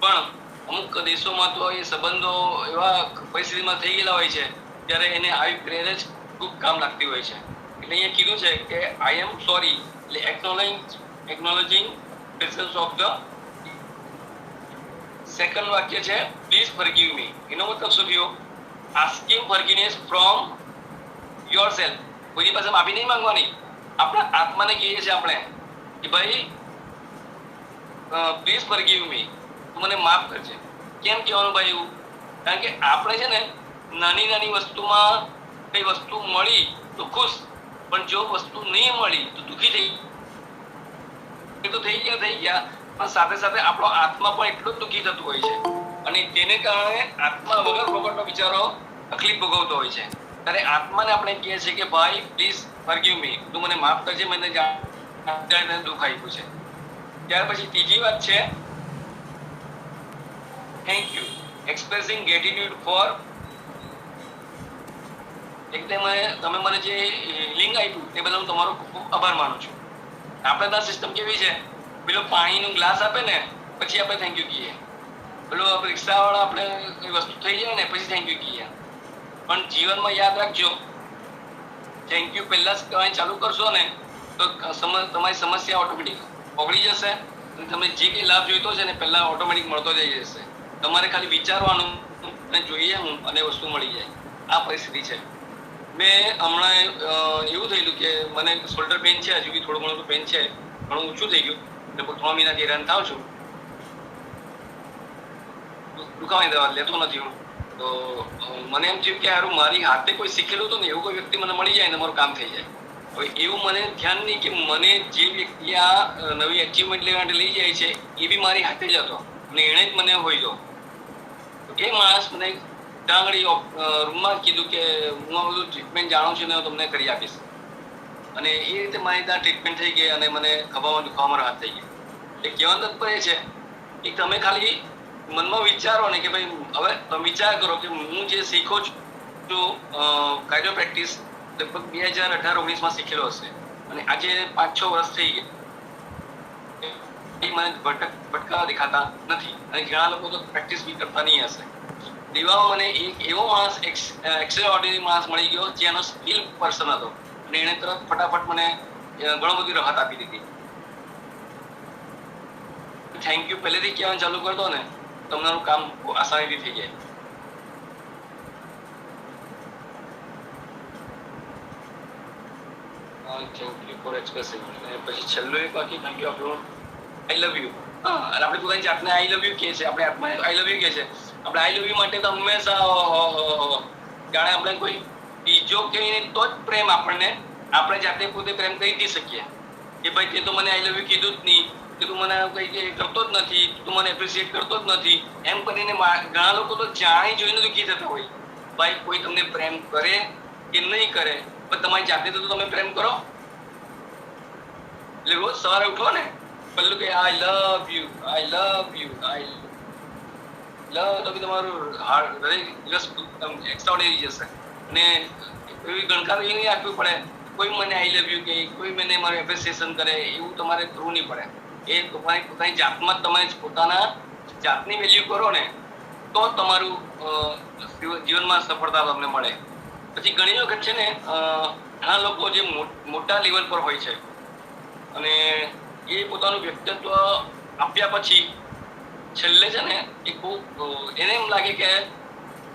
પણ અમુક દેશોમાં તો એ સંબંધો એવા પરિસ્થિતિમાં થઈ ગયેલા હોય છે ત્યારે એને આવી પ્રેર જ ખૂબ કામ લાગતી હોય છે. એટલે અહીંયા કીધું છે કે આઈ એમ સોરી એટલે acknowledging presence of the. Second વાક્ય છે પ્લીઝ ફોરગીવ મી. એનો મતલબ શું થયો? Asking forgiveness from yourself. કોઈની પાસે માફી નહીં માંગવાની. આપણા આત્માને કહીએ છીએ આપણે કે ભાઈ પ્લીઝ ફોરગીવ મી, તું મને માફ કરજે. કેમ કહેવાનું ભાઈ એવું? કારણ કે આપણે છે ને નાની વસ્તુમાં કઈ વસ્તુ મળી તો ખુશ, પણ જો વસ્તુ નહીં મળી તો દુઃખી થઈ ગયા. પણ સાથે સાથે આપણો આત્મા પણ એટલો જ દુઃખી થતું હોય છે અને તેને કારણે આત્મા વગર ફોગટનો બિચારો તકલીફ ભોગવતો હોય છે. ત્યારે આત્માને આપણે કહીએ છીએ કે ભાઈ પ્લીઝ ફોરગીવ મી, તું મને માફ કરજે, મને દુઃખ આપ્યું છે. ત્યાર પછી ત્રીજી વાત છે thank you, expressing gratitude for. તમે મને જે લિંક આપ્યું તે બદલ હું તમારો ખૂબ આભાર માનું છું. આપણે ત્યાં સિસ્ટમ કેવી છે, પેલો પાણીનો ગ્લાસ આપે ને પછી આપણે થેન્ક યુ કહીએ, પેલો રિક્ષાવાળા આપણે કોઈ વસ્તુ થઈ જાય ને પછી થેન્ક યુ કહીએ. પણ જીવનમાં યાદ રાખજો, થેન્ક યુ પહેલા જ કહેવાનું ચાલુ કરશો ને તો તમારી સમસ્યા ઓટોમેટિક ઓગળી જશે અને તમે જે કંઈ લાભ જોઈતો છે ને પહેલા ઓટોમેટિક મળતો જઈ જશે. તમારે ખાલી વિચારવાનું અને જોઈએ હું અને વસ્તુ મળી જાય. આ પરિસ્થિતિ છે. મેં હમણાં એવું થયેલું કે મને શોલ્ડર પેઇન છે, હજુ બી થોડું ઘણું પેઇન છે, ઘણું ઊંચું થઈ ગયું, લગભગ 3 મહિનાથી હેરાન થાઉં છું. દુખાવાની દવા લેતો નથી હું. તો મને એમ થયું કે હારું મારી હાથે કોઈ શીખેલું હતું ને એવું કોઈ વ્યક્તિ મને મળી જાય ને મારું કામ થઈ જાય. હવે એવું મને ધ્યાન નહીં કે મને જે વ્યક્તિ આ નવી અચીવમેન્ટ લેવા માટે લઈ જાય છે એ બી મારી હાથે જ હતો અને એણે જ મને હોઈ એ માણસ મને ત્યાં આગળ રૂમમાં કીધું કે હું આ બધું ટ્રીટમેન્ટ જાણું છું ને હું તમને કરી આપીશ. અને એ રીતે મારી ત્યાં ટ્રીટમેન્ટ થઈ ગઈ અને મને ખભામાં દુખાવામાં રાહત થઈ ગઈ. એટલે કહેવાનો તાત્પર્ય છે કે તમે ખાલી મનમાં વિચારો ને કે ભાઈ હવે તમે વિચાર કરો કે હું જે શીખું છું કાયદો પ્રેક્ટિસ લગભગ 2018-19 શીખેલો હશે અને આજે 5-6 વર્ષ થઈ ગયા મને ભટકા દેખાતા નથી અને ઘણા લોકો તો પ્રેક્ટિસ બી કરતા નહીં હશે. દીવામાં મને એક એવો માણસ એક્સ્ટ્રાઓર્ડિનરી માણસ મળી ગયો જેનો સ્કિલ પર્સન હતો અને એને તરત ફટાફટ મને ઘણો બધી રાહત આપી દીધી. થેન્ક યુ પહેલેથી કહેવાનું ચાલુ કરતો ને તમારું કામ આસાનીથી થઈ જાય. Thank you for expressing. પછી છેલ્લું એક બાકી થેન્ક યુ આપણું આઈ લવ યુ. અને આપણે પોતાની જાતને આઈ લવ યુ કહે છે, આપણે આત્મા આઈ લવ યુ કહે છે. આપણે આઈ લવ યુ માટે તો હંમેશા જાણે આપણે કોઈ બીજો કહીને તો જ પ્રેમ આપણને આપણે જાતે પોતે પ્રેમ કરી જ શકીએ કે ભાઈ તે તો મને આઈ લવ યુ કીધું જ નહીં, કે તું મને કઈ કરતો જ નથી, તું મને એપ્રિશિએટ કરતો જ નથી, એમ કરીને ઘણા લોકો તો જાણી જોઈને દુઃખી થતા હોય. ભાઈ કોઈ તમને પ્રેમ કરે કે નહીં કરે પણ તમારી જાતે તો તમે પ્રેમ કરો. એટલે રોજ સવારે ઉઠો ને પેલું કે આઈ love you, I love you, I લવ, તો તમારું દરેક દિવસ એક્સ્ટ્રાઓર્ડિનરી જશે. અને એવી ગણકારો એ નહીં આપવી પડે કોઈ મને આઈ લવ યુ કે કોઈ મને મારું એપ્રિસિએશન કરે એવું તમારે કરવું નહીં પડે. એ તમારી પોતાની જાતમાં જ તમે પોતાના જાતની વેલ્યુ કરો ને તો તમારું જીવનમાં સફળતા તમને મળે. પછી ઘણી વખત છે ને ઘણા લોકો જે મોટા લેવલ પર હોય છે અને એ પોતાનું વ્યક્તિત્વ આપ્યા પછી છેલ્લે છે ને એ બહુ એને એમ લાગે કે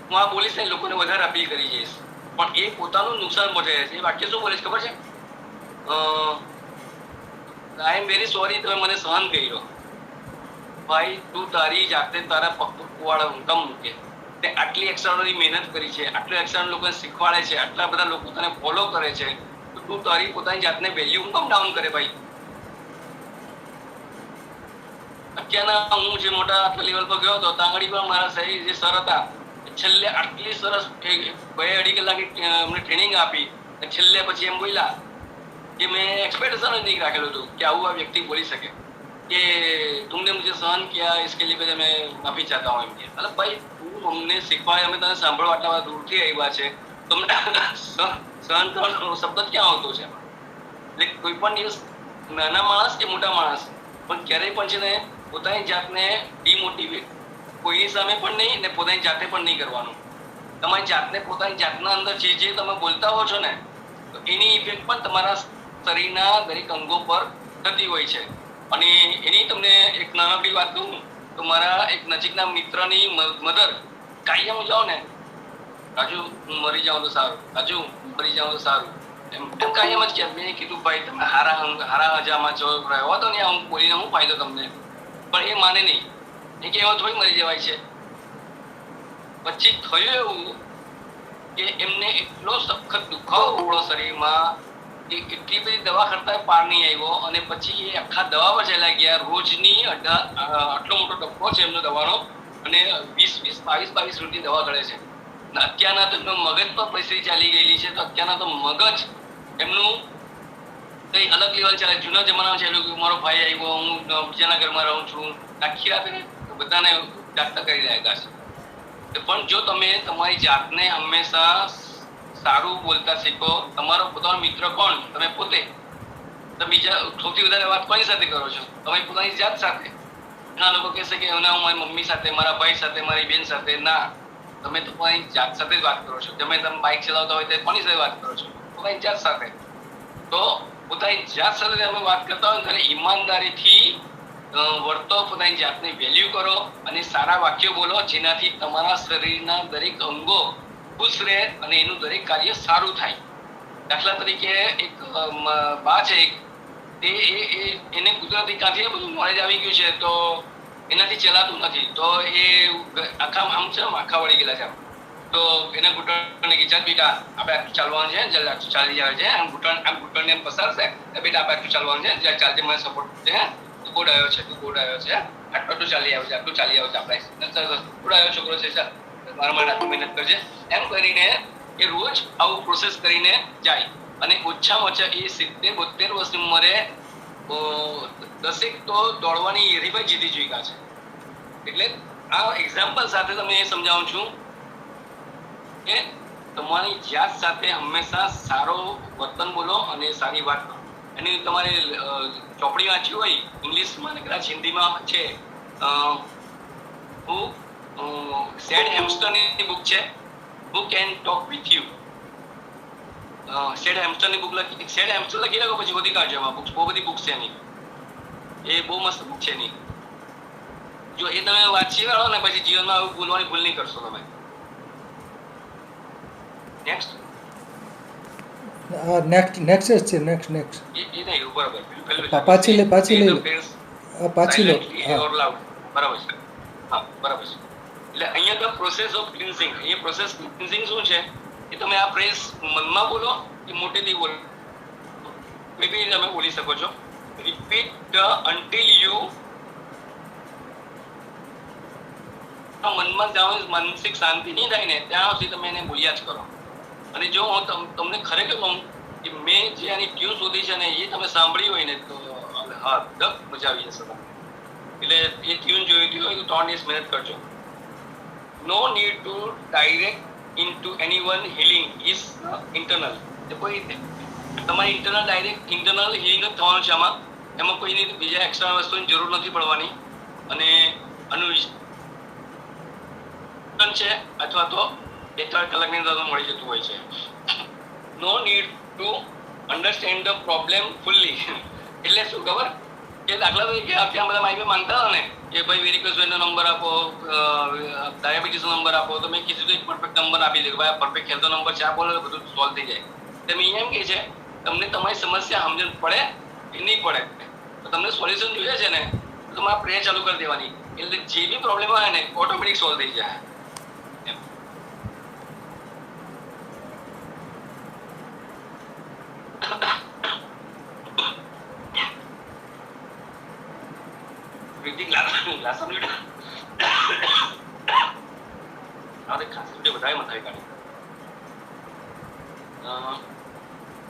હું આ બોલીશ ને લોકોને વધારે અપીલ કરી જઈશ, પણ એ પોતાનું નુકસાન પહોંચાડે છે. એ વાક્ય શું બોલે છે ખબર છે? આઈ એમ વેરી સોરી તમે મને સહન કર્યો. ભાઈ તું તારી જાતે તારા પગ પર કુવાડા ઊંઘમ મૂકે, તે આટલી એક્સ્ટ્રાઓર્ડિનરી મહેનત કરી છે, આટલું એક્સ્ટ્રા લોકોને શીખવાડે છે, આટલા બધા લોકો તને ફોલો કરે છે, તો તું તારી પોતાની જાતને વેલ્યુ ઊંઘમ ડાઉન કરે. ભાઈ અત્યારના હું જે મોટા આટલા લેવલ પર ગયો હતો તાંગડી પર મારા સહી જે સર હતા છેલ્લે આટલી સરસ 2-2.5 કલાક અમને ટ્રેનિંગ આપી, છેલ્લે પછી એમ બોલ્યા कि मैं एक्सपेक्टेशन नहीं रखेलू હતું कि આવું આ વ્યક્તિ બોલી શકે કે तुमने मुझे सहन किया इसके लिए मैं माफी चाहता हूँ. એમ કે એટલે ભાઈ તું અમને શીખવાય, અમે તને સાંભળવા આટલા દૂરથી આવ્યા છે, તમને સહન કરવાનો શબ્દ ક્યાં આવતો છે? એટલે કોઈ પણ દિવસ નાના માણસ કે મોટા માણસ પણ ક્યારેય પણ છે ને પોતાની જાતને ડિમોટિવેટ કોઈની સામે પણ નહીં ને પોતાની જાતે પણ નહીં કરવાનું. તમારી જાતને પોતાની જાતના અંદર જે તમે બોલતા હો છો ને તો એની ઇફેક્ટ પણ તમારા શરીરના દરેક અંગો પર થતી હોય છે. અને એની તમને એક નાનકડી વાત કહું તો મારા એક નજીકના મિત્રની મધર કાયમ જાઉં ને રાજુ હું મરી જાઉં તો સારું, રાજુ મરી જાઉં તો સારું, એમ કાયમ જ કે મેં કીધું ભાઈ તમે હારા હજામાં છો રહ્યો તો ને હું બોલીને હું ફાયદો તમને, પણ એ માને નહીં. એ કે એમાં થોડી મરી જવાય છે. પછી થયું એવું કે એમને એટલો સખત દુખાવો પડ્યો શરીરમાં કે એટલી બધી દવા કરતા પાર નહીં આવ્યો અને પછી એ આખા દવા પર ચાલ્યા ગયા. રોજની આટલો મોટો ડબ્બો છે એમનો દવાનો અને 22 રૂપિયા દવા ગળે છે. અત્યારના તો મગજ પર પરિસ્થિતિ ચાલી ગયેલી છે તો અત્યારના તો મગજ એમનું કઈ અલગ લેવલ ચાલે. જૂના જમાનામાં ચાલ્યું મારો ભાઈ આવ્યો, હું બીજાના ઘરમાં રહું છું, આખી રાતે બધાને જાગતા કરી રહ્યા છે. પણ જો તમે તમારી જાતને હંમેશા સારું બોલતા શીખો, તમારો પોતાનો મિત્ર કોણ? તમે પોતે. તમે બીજા સૌથી વધારે વાત કોની સાથે કરો છો? તમે પોતાની જાત સાથે. ઘણા લોકો કહેશે કે હું મારી મમ્મી સાથે, મારા ભાઈ સાથે, મારી બેન સાથે. ના, તમે તો પોતાની જાત સાથે જ વાત કરો છો. તમે બાઇક ચલાવતા હોય તો કોની સાથે વાત કરો છો? પોતાની જાત સાથે. તો પોતાની જાત સાથે તમે વાત કરતા હોય ત્યારે ઈમાનદારીથી વર્તો, પોતાની જાતની વેલ્યુ કરો અને સારા વાક્યો બોલો જેનાથી તમારા શરીરના દરેક અંગો ખુશ રહે અને એનું દરેક કાર્ય સારું થાય. દાખલા તરીકે એક બા છે તે એને ગુજરાતી કાંથી બધું નોલેજ આવી ગયું છે તો એનાથી ચલાતું નથી, તો એ આમ છે આખા વળી ગયેલા છે. તો એને ઘૂંટણને કે ચાલ બેટા આપણે આટલું ચાલવાનું છે, ચાલ આટલું ચાલી જાય છે, આમ ઘૂંટણને એમ પસારશે, બેટા આપણે આટલું ચાલવાનું છે, જ્યાં ચાલતી મને સપોર્ટ છે, તું બોર્ડ આવ્યો છે, તું બોર્ડ આવ્યો છે, આટલું ચાલી આવ્યો છે, આટલું ચાલી આવ્યો છે, આપણે બોર્ડ આવ્યો છોકરો છે, ચાલ મારા માટે આટલું મહેનત કરજે. એમ કરીને એ રોજ આવું પ્રોસેસ કરીને જાય અને ઓછામાં ઓછા એ 70-72 વર્ષની ઉંમરે 10 તો દોડવાની હરીફાઈ જીતી ચૂક્યા છે. એટલે આ એક્ઝામ્પલ સાથે તમને એ સમજાવું છું કે તમારી જાત સાથે હંમેશા સારો વર્તન બોલો અને સારી વાત કરો. એની તમારે ચોપડી વાંચી હોય ઇંગ્લિશમાં ને કદાચ હિન્દીમાં છે, સેડ હેમ્સ્ટરની બુક છે, who can talk with you. Sad હેમ્સ્ટરની બુક લખી, સેડ હેમ્સ્ટર લખી રાખો, પછી બધી કાઢજો. એમાં બુક્સ બહુ બધી બુક્સ છે એની, એ બહુ મસ્ત બુક છે એની. જો એ તમે વાંચી વાળો ને પછી જીવનમાં આવું ભૂલવાની ભૂલ નહીં કરશો તમે. નેક્સ્ટ નેક્સ્ટ જ છે. નેક્સ્ટ એ નહીં બરાબર. પાછી લે, પાછી લઈ લો. પાછી લો. બરાબર છે. હા બરાબર છે. એટલે અહીંયા તો process of cleansing, A process cleansing શું છે એ તમે આ પ્રેસ મનમાં બોલો કે મોટેથી બોલો, કોઈ બી તમે બોલી શકો છો. રિપીટ અન્ટિલ યુ, મનમાં જાઓ માનસિક શાંતિ નહીં થાય ને ત્યાં સુધી તમે એને બોલ્યા જ કરો. અને જો હું તમને ખરેખર કહું કે મેં જે આની ટ્યુન શોધી છે ને એ તમે સાંભળી હોય ને તો હા દક મજા આવી જશે. એટલે એ ટ્યુન જોઈતી હોય તો 3 દિવસ મહેનત કરજો. No need to direct into anyone healing is internal. કોઈ તમારી ઇન્ટરનલ હીલિંગ જ થવાનું છે આમાં. એમાં કોઈની બીજા એક્સ્ટ્રા વસ્તુની જરૂર નથી પડવાની. અને આનું છે અથવા તો 2-3 કલાકની અંદર મળી જતું હોય છે. No need to understand the problem fully. એટલે શું ખબર કે દાખલા તરીકે ત્યાં બધા માઇક માંગતા હતા ને કે ભાઈ વેરિકોઝ વેનનો નંબર આપો, ડાયાબિટીસનો નંબર આપો, તો મેં કીધું એક પરફેક્ટ નંબર આપી દે કે ભાઈ પરફેક્ટ હેલ્થનો નંબર છે, આપો એટલે બધું સોલ્વ થઈ જાય. તમે એમ કહે છે તમને તમારી સમસ્યા સમજણ પડે કે નહીં પડે, તો તમને સોલ્યુશન જોઈએ છે ને તો તમારે પ્રેયર ચાલુ કરી દેવાની. એટલે જે બી પ્રોબ્લેમ આવે ને ઓટોમેટિક સોલ્વ થઈ જાય.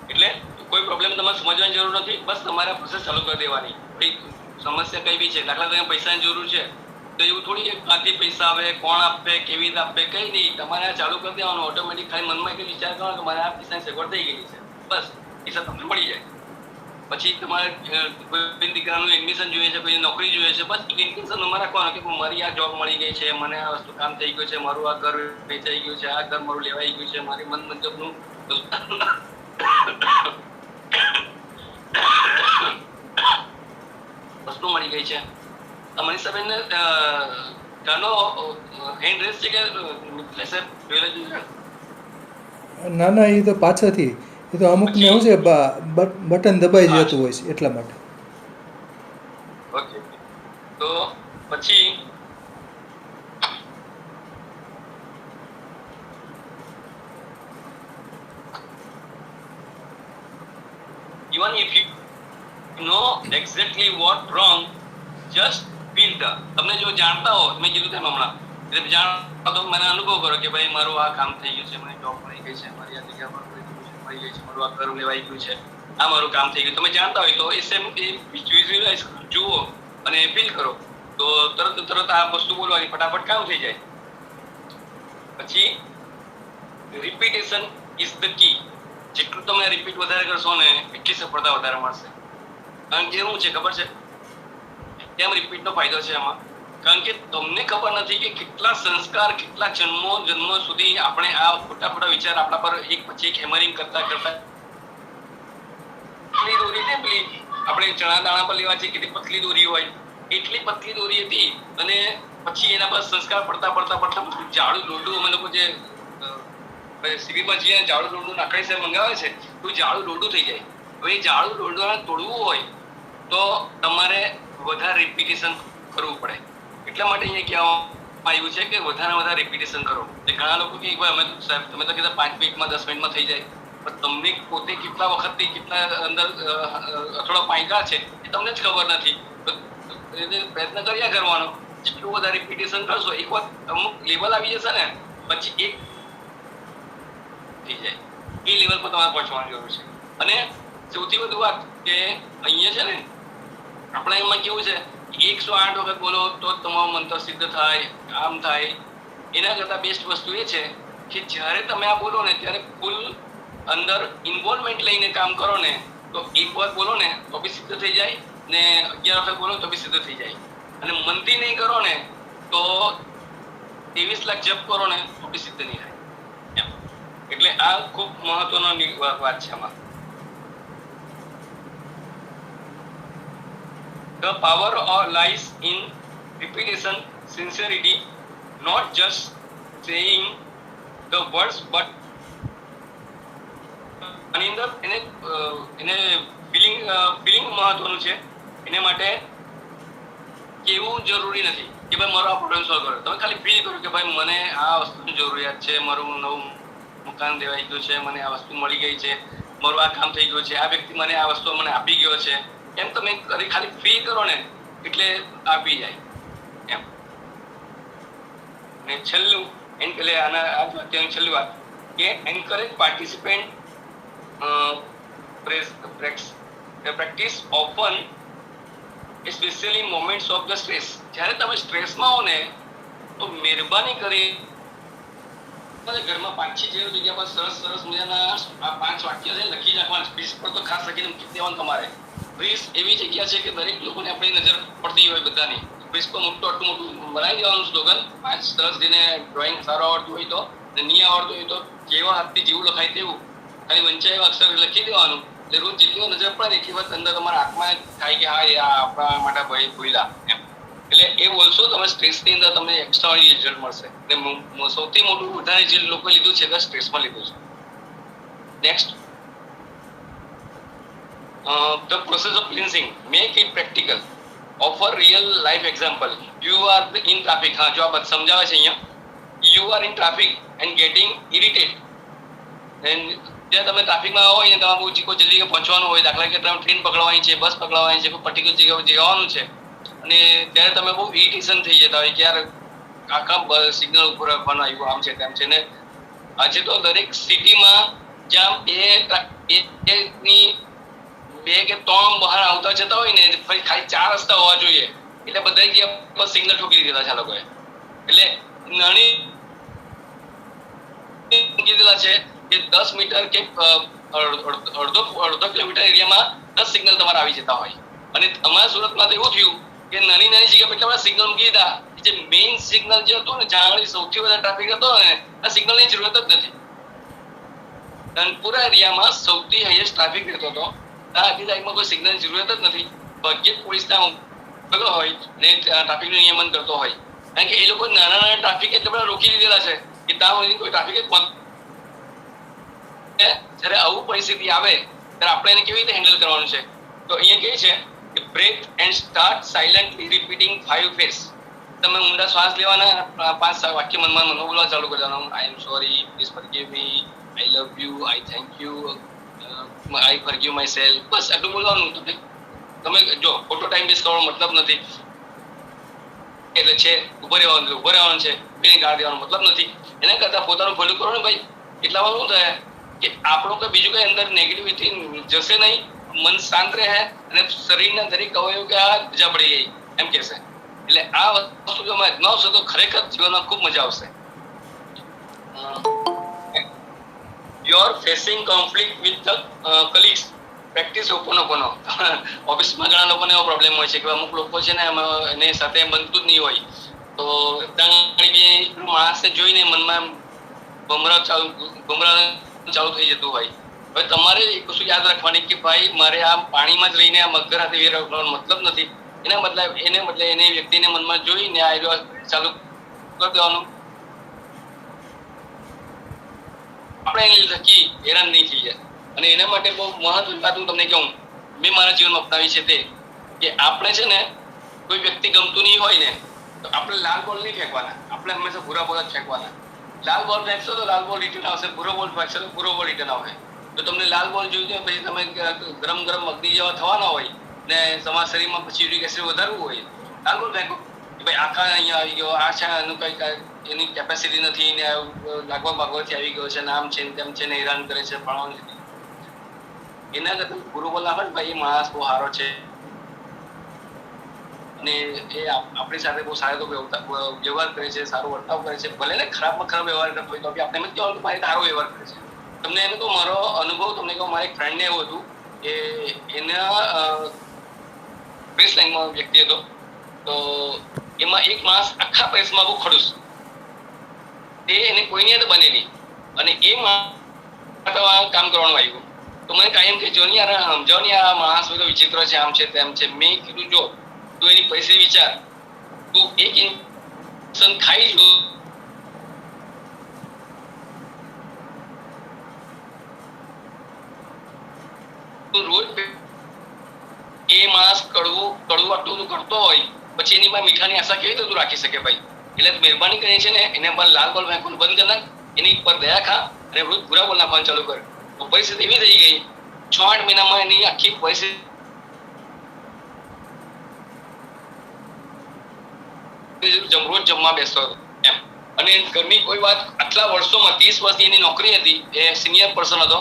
એટલે કોઈ પ્રોબ્લેમ તમારે સમજવાની જરૂર નથી, બસ તમારે પ્રોસેસ ચાલુ કરી દેવાની. સમસ્યા કઈ બી છે, દાખલા તરીકે પૈસાની જરૂર છે તો એવું થોડી ક્યાંથી પૈસા આવે, કોણ આપે, કેવી રીતે આપે, કઈ નહીં. તમારે ચાલુ કરી દેવાનું ઓટોમેટિક. ખાલી મનમાં એક વિચાર કરો કે મારે આ પૈસાની સગવડ થઈ ગઈ છે, બસ પૈસા તમને મળી જાય. પછી તમારે કોઈ દીકરાનું એડમિશન જોઈએ છે, કોઈ નોકરી જોઈએ છે, બસ ઇન્ટેન્શન નંબર રાખવાનો કે મારી આ જોબ મળી ગઈ છે, મને આ વસ્તુ કામ થઈ ગયું છે, મારું આ ઘર વેચાઈ ગયું છે, આ ઘર મારું લેવાઈ ગયું છે, મારી મન મુજબનું વસ્તુ મળી ગઈ છે. તમારી સાહેબને ઘરનો હેન્ડ રેસ છે કે લેશે ના ના, એ તો પાછળથી, એ તો અમુકને શું છે બટન દબાઈ જતું હોય છે એટલા માટે. ઓકે, તો પછી even if you know exactly what wrong, just feel the. તમને જો જાણતા હો, મેં કીધું તેમ હમણાં, એટલે જાણતા તો મને અનુભવ કરો કે ભાઈ મારું આ કામ થઈ ગયું છે, મને જોબ મળી ગઈ છે, મારી આ જગ્યા પર મળી ગઈ છે, મારું આ ઘર લેવાઈ ગયું છે, આ મારું કામ થઈ ગયું. તમે જાણતા હોય તો એ સેમ એ વિઝ્યુઅલાઇઝ જુઓ અને ફીલ કરો તો તરત આ વસ્તુ બોલવાની ફટાફટ કામ થઈ જાય. પછી રિપીટેશન ઇઝ ધ કી. જેટલું તમે રિપીટ વધારે કરશો ને એટલી સફળતા વધારે મળશે. કારણ કે શું છે ખબર છે કેમ રિપીટનો ફાયદો છે એમાં? કારણ કે તમને ખબર નથી કે કેટલા સંસ્કાર, કેટલા જન્મો સુધી આપણે આ ખોટા વિચાર આપણા પર એક પછી એક હેમરિંગ કરતા દોરી ને પેલી આપણે ચણા દાણા પર લેવા છે કેટલી પતલી દોરી હોય, એટલી પતલી દોરી હતી. અને પછી એના પર સંસ્કાર પડતા જાડું લોઢું અમે લોકો જે શિબિરમાં જઈએ જાડું લોઢું નાખડી સાહેબ મંગાવે છે તો જાડું લોઢું થઈ જાય. હવે એ જાડું લોઢું તોડવું હોય તો તમારે વધારે રિપીટેશન કરવું પડે. એટલા માટે અહીંયા કહેવામાં આવ્યું છે કે વધારે રિપીટેશન કરો. ઘણા લોકો કે ભાઈ અમે સાહેબ તમે તો કીધા 5 મિનિટમાં 10 મિનિટમાં થઈ જાય, પણ તમને પોતે કેટલા વખતથી કેટલા અંદર થોડા પાંયકા છે એ તમને જ ખબર નથી. પ્રયત્ન કર્યા કરવાનો. જેટલું વધારે રિપીટેશન કરશો એક વખત અમુક લેવલ આવી જશે ને પછી એક થઈ જાય. એ લેવલ પર તમારે પહોંચવાની જરૂર છે. અને સૌથી વધુ વાત કે અહીંયા છે ને આપણે એમાં કેવું છે 108 વખત બોલો તો જ તમારું મંત્ર સિદ્ધ થાય, આમ થાય. એના કરતાં બેસ્ટ વસ્તુ એ છે કે જ્યારે તમે આ બોલો ને ત્યારે ફૂલ અંદર ઇન્વોલ્વમેન્ટ લઈને કામ કરો ને, તો એક વાર બોલો ને તો બી સિદ્ધ થઈ જાય, ને 11 વખત બોલો તો બી સિદ્ધ થઈ જાય. અને મનથી નહીં કરો ને તો 23 લાખ જપ કરો ને તો બી સિદ્ધ નહીં થાય. એટલે આ ખૂબ મહત્વનો વાત છે આમાં. The power lies in repetition, sincerity, not just saying the words but આની અંદર એને ફિલિંગ મહત્વનું છે. એને માટે કેવું જરૂરી નથી કે ભાઈ મારો આ પ્રોબ્લેમ સોલ્વ કરો. તમે ખાલી ફીલ કરો કે ભાઈ મને આ વસ્તુની જરૂરિયાત છે, મારું નવું મકાન દેવાઈ ગયું છે, મને આ વસ્તુ મળી ગઈ છે, મારું આ કામ થઈ ગયું છે, આ વ્યક્તિ મને આ વસ્તુ મને આપી ગયો છે. એમ તમે ખાલી ફીલ કરો ને એટલે આપી જાય એમ. ને છેલ્લું એટલે આના આ વાક્યની છેલ્લી વાત કે encourage participant practice often especially moments of the stress. જ્યારે તમે સ્ટ્રેસમાં હો ને તો મહેરબાની કરી ઘરમાં 5-6 જેવી જગ્યા પર સરસ મજાના આ 5 વાક્ય છે લખી નાખવાના. બ્રીજ પર તો ખાસ લખીને મૂકી દેવાનું તમારે. બ્રીજ એવી જગ્યા છે કે દરેક લોકોને આપણી નજર પડતી હોય બધાની. બ્રીજ પર મોટું બનાવી દેવાનું સ્લોગન. 5-10 દિને ડ્રોઈંગ સારો આવડતું હોય તો, નહીં આવડતું હોય તો જેવા હાથથી જેવું લખાય તેવું ખાલી વંચાયેલા અક્ષર લખી દેવાનું. એટલે રોજ જેટલી નજર પડે એટલી વખત અંદર તમારા આંખમાં થાય કે હા એ આપણા માટે ભાઈ ભૂલા એમ. એટલે એ બોલશો તમે સ્ટ્રેસની અંદર તમને એક્સ્ટ્રાઓર્ડિનરી રિઝલ્ટ મળશે. એટલે સૌથી મોટું વધારે જે લોકો લીધું છે કે સ્ટ્રેસમાં લીધું છે. Next, the process of cleansing, make it practical, offer real life example. You are in traffic. હા, જો આ સમજાવે છે અહીંયા. You are in traffic and getting irritated. And જ્યાં તમે ટ્રાફિકમાં આવો ને તમારે બહુ કોઈ જલ્દી પહોંચવાનું હોય, દાખલા કે તમે ટ્રેન પકડવાની છે, બસ પકડવાની છે, કોઈ પર્ટિક્યુલર જગ્યાએ જવાનું છે, અને ત્યારે તમે બહુ ઇરિટેશન થઈ જતા હોય કે યાર આખા સિગ્નલ ઉપર રાખવાનું આવ્યું, આમ છે તેમ છે. ને આજે તો દરેક સિટીમાં જ્યાં બે કે 3 બહાર આવતા જતા હોય ને ફરી ખાલી 4 રસ્તા હોવા જોઈએ, એટલે બધા જગ્યા પર સિગ્નલ ઠોકી દીધા છે આ લોકોએ. એટલે નાની મૂકી દીધા છે કે 10 મીટર કે અડધો કિલોમીટર એરિયામાં 10 સિગ્નલ તમારે આવી જતા હોય. અને અમારા સુરતમાં તો એવું થયું કે નાની જગ્યા પર એટલા બધા સિગ્નલ મૂકી દીધા, જે મેઇન સિગ્નલ જે હતો ને જ્યાં સૌથી વધારે ટ્રાફિક હતો ને આ સિગ્નલની જરૂરત જ નથી. ધનપુરા એરિયામાં સૌથી હાઈએસ્ટ ટ્રાફિક રહેતો હતો. આ આખી સાઈડમાં કોઈ સિગ્નલની જરૂરત જ નથી. ભાગ્યે પોલીસના ઉભેલો હોય ને ટ્રાફિકનું નિયમન કરતો હોય. કારણ કે એ લોકો નાના ટ્રાફિક એટલે બધા રોકી દીધેલા છે કે ત્યાં સુધી કોઈ ટ્રાફિક જ જ્યારે આવું પરિસ્થિતિ આવે ત્યારે આપણે એને કેવી રીતે હેન્ડલ કરવાનું છે. તો અહીંયા કહે છે કે breath and start silently repeating 5 phase. તમે ઊંડા શ્વાસ લેવાના, 5 વાક્ય મનમાં બોલવા ચાલુ કરી દેવાનું. I am sorry, please forgive me, I love you, I thank you, I forgive myself. બસ આટલું બોલવાનું. તમે જો ખોટો ટાઈમ વેસ્ટ કરવાનો મતલબ નથી. એટલે છે ઉભો રહેવાનું છે, પેલી ગાળ દેવાનો મતલબ નથી. એના કરતા પોતાનું ભલું કરો ને ભાઈ. એટલામાં શું થાય કે આપણું કઈ બીજું કઈ અંદર નેગેટિવિટી જશે નહીં, મન શાંત રહે અને શરીરના દરેક અવયવ કે આ મજા પડી ગઈ એમ કહેશે. એટલે આ વસ્તુ જો તમે અજમાવશો તો ખરેખર જીવનમાં ખૂબ મજા આવશે. You are facing conflict with the colleagues. Practice ho'oponopono. ઓફિસમાં ઘણા લોકોને એવો પ્રોબ્લેમ હોય છે કે અમુક લોકો છે ને એની સાથે બનતું જ નહીં હોય, તો માણસને જોઈને મનમાં ભમરા ચાલુ થઈ જતું હોય. હવે તમારે એક વસ્તુ યાદ રાખવાની કે ભાઈ મારે આ પાણીમાં જ રહીને આ મગર હાથે વેર કરવાનો મતલબ નથી. એને બદલે એને વ્યક્તિને મનમાં જોઈને આ ચાલુ કરી દેવાનું. આપણે એની થકી હેરાન નહીં થઈ જાય. અને એના માટે બહુ મહત્વની વાત હું તમને કહું, મેં મારા જીવનમાં અપનાવી છે તે કે આપણે છે ને કોઈ વ્યક્તિ ગમતું નહીં હોય ને તો આપણે લાલ બોલ નહીં ફેંકવાના, આપણે હંમેશા ભૂરા બોલ જ ફેંકવાના. લાલ બોલ ફેંકશો તો લાલ બોલ રિટર્ન આવશે, ભૂરો બોલ ફેંકશો તો ભૂરો બોલ રિટર્ન આવશે. તો તમને લાલ બોલ જોઈ પછી તમે ગરમ અગ્નિ જેવા થવાના હોય ને તમારા શરીરમાં પછી યુરિક એસિડ વધારવું હોય, લાલ બોલ ફેંકો કે ભાઈ આખા અહીંયા આવી ગયો, આ છે એનું કંઈ એની કેપેસિટી નથી ને લાગવા ભાગવાથી આવી ગયો છે, નામ છે તેમ છે ને હેરાન કરે છે ભણવાનું. એના કરતા ભૂરો બોલ નાખો ને ભાઈ માણસ બહુ સારો છે, અને એ આપણી સાથે બહુ સારો વ્યવહાર કરે છે, સારો વર્તાવ કરે છે, ભલે ને ખરાબમાં ખરાબ વ્યવહાર કરતો હોય તો બી આપણે એમ જ કહેવાનું કે મારે સારો વ્યવહાર કરે છે. તમને એને તો મારો અનુભવ તમને કહું, મારા એક ફ્રેન્ડને એવું હતું કે એના પ્રેસ લાઈનમાં વ્યક્તિ હતો, તો એમાં એક માણસ આખા પ્રેસમાં બહુ ખડૂસ, તે એને કોઈની યાદ બનેલી અને એ કામ કરવાનું આવ્યું. તો મને કાયમ કે જો ને યાર સમજાવ ને, આ માણસ બધો વિચિત્ર છે, આમ છે તેમ છે. મેં કીધું જો તું એની પરિસ્થિતિ વિચાર, તું એક ઇન્જેક્શન ખાઈ જો રોજ એ માણસ કડવું આટલું કરતો હોય, પછી એની પાસે મીઠાની આશા કેવી રીતે તું રાખી શકે ભાઈ? એટલે મહેરબાની કરીને છે ને એને પર લાલ બોલ ફેંકવાનું બંધ કરી નાખ, એની પર દયા ખા અને રોજ બુરા બોલ નાખવાનું ચાલુ કર. તો પરિસ્થિતિ એવી થઈ ગઈ, 6-8 મહિનામાં એની આખી પરિસ્થિતિ રોજ જમવા બેસતો હતો એમ. અને ઘરની કોઈ વાત, આટલા વર્ષોમાં 30 વર્ષની એની નોકરી હતી, એ સિનિયર પર્સન હતો.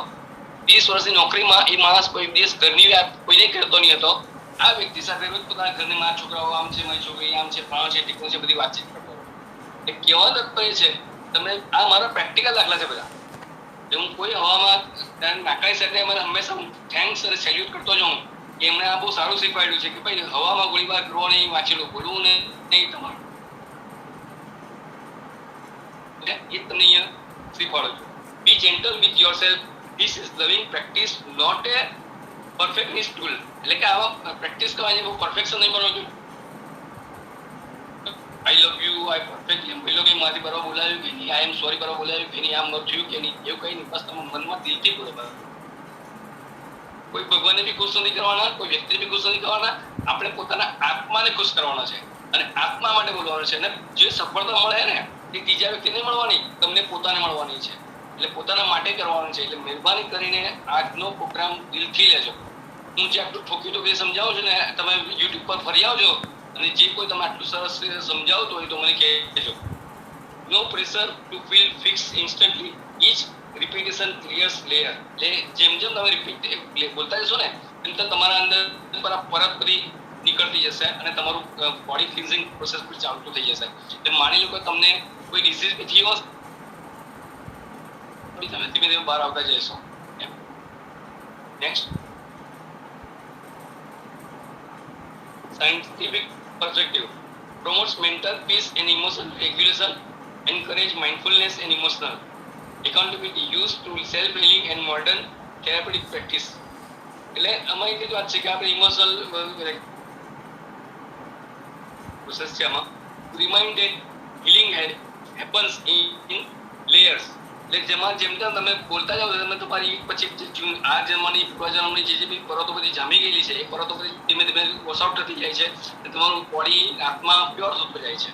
30 વર્ષની નોકરીમાં એ માણસ કોઈ દિવસ ઘરની વાત કોઈને કહેતો નહીં હતો. આ વ્યક્તિ સાથે રોજ પોતાના ઘરની મારા છોકરાઓ આમ છે, મારી છોકરી આમ છે, ફાળો છે, ટીકું છે, બધી વાતચીત કરતો. એ કેવા તાત્પર્ય છે, તમે આ મારા પ્રેક્ટિકલ દાખલા છે બધા. હું કોઈ હવામાં નાકાઈ સાથે મને હંમેશા થેન્ક્સ અને સેલ્યુટ કરતો જ હું કે એમણે આ બહુ સારું શીખવાડ્યું છે કે ભાઈ હવામાં ગોળીબાર કરવો નહીં, વાંચેલું બોલવું નહીં તમારું. એ તમને અહીંયા શીખવાડો છો. Be gentle with yourself. This is loving practice, not a perfectness tool. એટલે કે આવા પ્રેક્ટિસ કરવાની બહુ પરફેક્શન નહીં બનવું જોઈએ. આઈ લવ યુ, આઈ પરફેક્ટ, એમ કોઈ લોકો મારી બરાબર બોલાવ્યું કે નહીં, આઈ એમ સોરી બરાબર બોલાવ્યું કે નહીં, આમ ન થયું કે નહીં, એવું કઈ નહીં. બસ તમે મનમાં દિલથી બોલો. કોઈ ભગવાનને બી ખુશ નથી કરવાના, કોઈ વ્યક્તિને બી ખુશ નથી કરવાના, આપણે પોતાના આત્માને ખુશ કરવાના છે અને આત્મા માટે બોલવાનું છે. અને જે સફળતા મળે ને એ ત્રીજા વ્યક્તિને મળવાની, તમને પોતાને મળવાની છે. એટલે પોતાના માટે કરવાનું છે. એટલે મહેરબાની કરીને આજનો પ્રોગ્રામ દિલથી લેજો. હું જે આટલું ઠોકી સમજાવું છું ને, તમે યુટ્યુબ પર ફરી આવજો અને જે કોઈ તમે આટલું સરસ રીતે સમજાવતો હોય તો મને કહેજો. No pressure to feel fix instantly, each repetition clears layer. એટલે જેમ તમે રિપીટ બોલતા જશો ને તેમ તમારા અંદર પરત બધી નીકળતી જશે અને તમારું બોડી ક્લિન્ઝિંગ પ્રોસેસ પણ ચાલતું થઈ જશે. એટલે માની લો કે તમને કોઈ ડિસીઝ બી થઈ હોય, તમે ધીમે ધીમે બહાર આવતા જશો. Next, scientific perspective promotes mental peace and emotional regulation, encourage mindfulness and emotional accountability, used to self healing and modern therapeutic practice. એટલે આમાં એક જ વાત છે કે આપણે ઇમોશનલ પ્રોસેસ છે. આમાં remind that healing happens in layers. એટલે જેમ તમે બોલતા જાઓ તમે તમારી પછી આ જન્મની પૂર્વજન્મની જે બી પરતો બધી જામી ગયેલી છે એ પરતો બધી ધીમે ધીમે વોશ આઉટ થતી જાય છે. તમારું બોડી, આત્મા પ્યોર થતો જાય છે.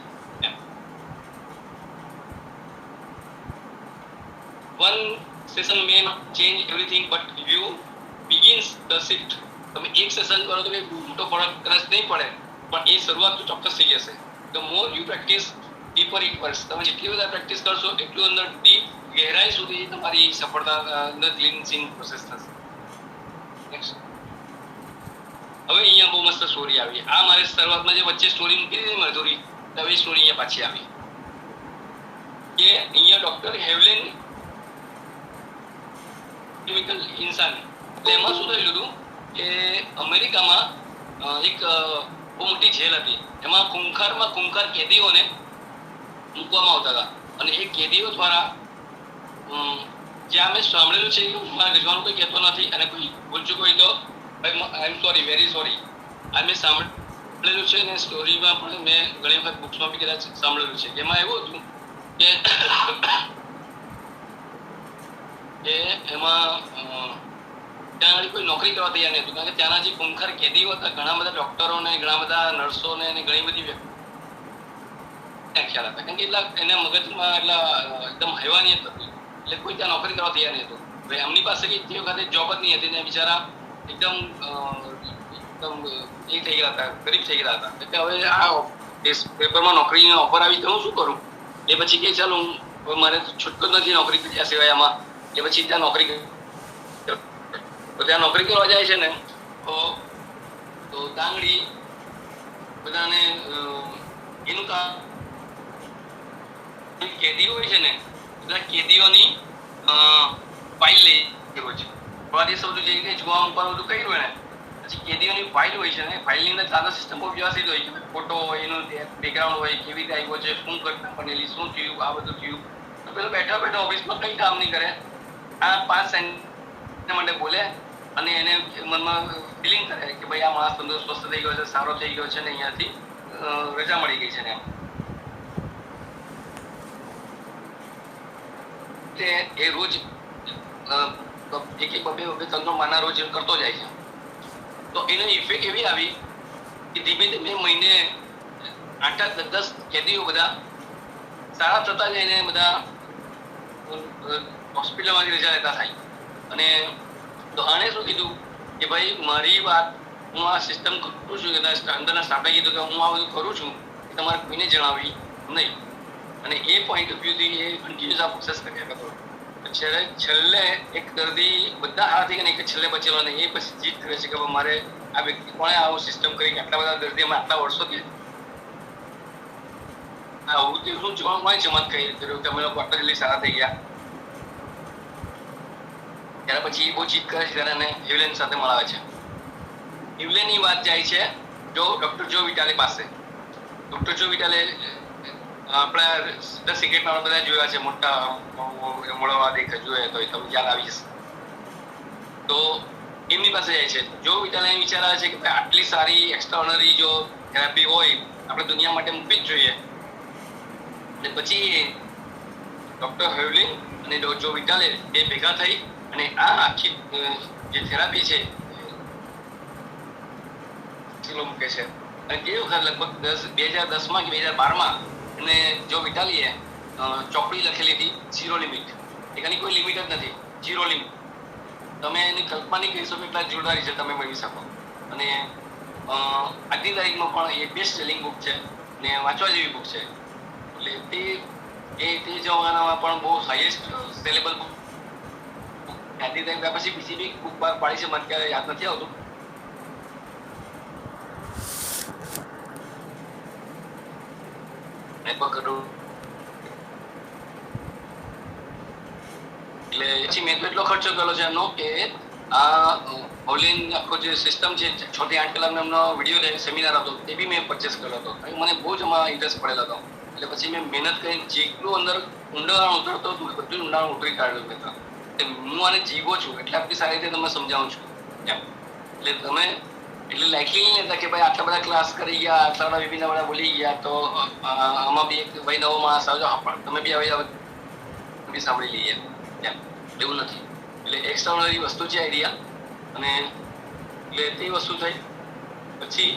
One session may not change everything, but review begins the shift. તમે એક સેશન કરો તો કઈ મોટો ફરક કદાચ નહીં પડે, પણ એ શરૂઆત તો ચોક્કસ થઈ જશે. The more you practice, deeper it works. તમે જેટલી બધા પ્રેક્ટિસ કરશો એટલું અંદર ડીપ ગહેરાઈ સુધી તમારી સફળતા અંદર ક્લિન્સિંગ પ્રોસેસ થશે. નેક્સ્ટ, હવે અહીંયા બહુ મસ્ત સ્ટોરી આવી. આ મારે શરૂઆતમાં જે વચ્ચે સ્ટોરી મૂકી દીધી મધુરી, હવે સ્ટોરી અહીંયા પાછી આવી કે અહીંયા ડોક્ટર હેવલેન કેમિકલ ઇન્સાન. એમાં શું થયેલું હતું કે અમેરિકામાં એક બહુ મોટી જેલ હતી. એમાં ખૂંખાર કેદીઓને મૂકવામાં આવતા હતા અને એ કેદીઓ દ્વારા જ્યાં મેં સાંભળેલું છે મારા ગજવાનું કોઈ કહેતો નથી અને કોઈ ભૂલચૂક હોય તો આઈ એમ સોરી, વેરી સોરી. આ મેં સાંભળેલું છે અને સ્ટોરીમાં પણ મેં ઘણી વખત બુક્સમાં બી કદાચ સાંભળેલું છે. એમાં એવું હતું કે એમાં ત્યાં આગળ કોઈ નોકરી કરવા તૈયાર નહીં હતું, કારણ કે ત્યાંના જે ખૂંખાર કેદીઓ હતા ઘણા બધા ડોક્ટરોને, ઘણા બધા નર્સોને અને ઘણી બધી ખ્યાલ હતા, કારણ કે એટલા એના મગજમાં એટલા એકદમ હેવાની હતું, એટલે કોઈ ત્યાં નોકરી કરવા તૈયાર નહીં હતું. ભાઈ એમની પાસે તે વખતે જોબ જ નહીં હતી ને બિચારા એકદમ એ થઈ ગયા હતા, ગરીબ થઈ ગયા હતા. એટલે હવે આ પેપરમાં નોકરીની ઓફર આવી તો હું શું કરું? એ પછી કે ચાલો હું મારે છૂટકો જ નથી નોકરી કર્યા સિવાય આમાં. એ પછી ત્યાં નોકરી તો ત્યાં નોકરી કરવા જાય છે ને તો તાંગડી બધાને એનું કેદીઓ હોય છે ને, બધા કેદીઓની ફાઇલ લઈ ગયો છે. થોડા દિવસ બધું જે રીતે જોવા મૂકવાનું બધું કર્યું ને, પછી કેદીઓની ફાઇલ હોય છે ને, ફાઇલની અંદર સાદા સિસ્ટમ બહુ વ્યવસ્થિત હોય છે. ફોટો હોય, એનું બેકગ્રાઉન્ડ હોય, કેવી રીતે આવ્યો છે, શું ઘટના બનેલી, શું થયું, આ બધું થયું. તો પેલો બેઠા બેઠા ઓફિસમાં કંઈ કામ નહીં કરે, આ 5 સેકન્ડ માટે બોલે અને એને મનમાં ફિલિંગ કરે કે ભાઈ આ માણસ તંદુરસ્ત સ્વસ્થ થઈ ગયો છે, સારો થઈ ગયો છે ને અહીંયાથી રજા મળી ગઈ છે ને. એ રોજ એક એક બબે 3 માના રોજ કરતો જાય છે. તો એનો ઇફેક્ટ એવી આવી કે ધીમે ધીમે મહિને 8-10 કેદીઓ બધા સારા થતા જઈને બધા હોસ્પિટલમાંથી રજા લેતા થાય. અને તો આણે શું કીધું કે ભાઈ મારી વાત હું આ સિસ્ટમ કરું છું, અંદરના સ્ટાફે કીધું કે હું આ બધું કરું છું, એ તમારે કોઈને જણાવી નહીં. અને એ પોઈન્ટ ઓફ વ્યૂથી એ કન્ટિન્યુઅસ આ પ્રોસેસ કર્યા કરતો. છેલ્લે એક દર્દી બધા હારા થઈ ગયા, એક છેલ્લે બચેલો નહીં. એ પછી જીત કરે છે કે મારે આ વ્યક્તિ કોણે આવું સિસ્ટમ કરી કે આટલા બધા દર્દી અમે આટલા વર્ષોથી આવું તે શું જોવા ચમત્કાર કર્યો કે અમે લોકો આટલા જલ્દી સારા થઈ ગયા. ત્યાર પછી બહુ જીત કરે છે ત્યારે ઇવલેન સાથે મળાવે છે. ઇવલેનની વાત જાય છે ડોક્ટર જો વિટાલે પાસે. ડોક્ટર જો વિટાલે આપણા સિગરેટમાં બધા જોયા છે, મોટા મળવા દેખા જોયા તો તમને યાદ આવી જશે. તો એમની પાસે જાય છે. જો વિટાલે વિચાર આવે છે કે આટલી સારી એક્સ્ટ્રાઓર્ડિનરી જો થેરાપી હોય આપણે દુનિયા માટે મૂકવી જ જોઈએ. અને પછી ડોક્ટર હેવલિન અને જો વિટાલે બે ભેગા થઈ અને આ આખી જે થેરાપી છે મૂકે છે. અને તે વખત લગભગ 2010માં કે 2012માં અને જો વિટાલીએ ચોપડી લખેલી હતી ઝીરો લિમિટ. એની કોઈ લિમિટ જ નથી, ઝીરો લિમિટ. તમે એની કલ્પના નહીં કરી શકો એટલા જોરદાર રિઝલ્ટ તમે મેળવી શકો. અને આજની તારીખમાં પણ એ બેસ્ટ સેલિંગ બુક છે ને વાંચવા જેવી બુક છે. એટલે તે જમાનામાં પણ બહુ હાઈએસ્ટ સેલેબલ બુક. આજની તારીખ પછી બીજી બી બુક બહાર પાડી છે, મને ક્યારે યાદ નથી આવતું. એટલે પછી મેં તો એટલો ખર્ચો કર્યો છે એમનો કે આ ઓનલાઈન આખો જે સિસ્ટમ છે 6 થી 8 કલાકનો એમનો વિડીયો સેમિનાર હતો એ બી મેં પરચેસ કર્યો હતો. મને બહુ જ એમાં ઇન્ટરેસ્ટ પડેલો હતો. એટલે પછી મેં મહેનત કરીને જેટલું અંદર ઊંડાણ ઉતરતો હતું બધું ઊંડાણ ઉતરી કાઢ્યું મેં. હું આને જીવો છું એટલે આટલી સારી રીતે તમને સમજાવું છું એમ. એટલે તમે એટલે લાઇકલી નહીં લેતા કે ભાઈ આટલા બધા ક્લાસ કરી ગયા, આટલા બધા વેબિનાર બધા બોલી ગયા તો આમાં બી એક ભાઈ નવો માણસ આવજો તમે બી હવે બી સાંભળી લઈએ એમ. એવું નથી. એટલે એક્સ્ટ્રાઓર્ડિનરી વસ્તુ છે આઈડિયા. અને એટલે તે વસ્તુ થઈ પછી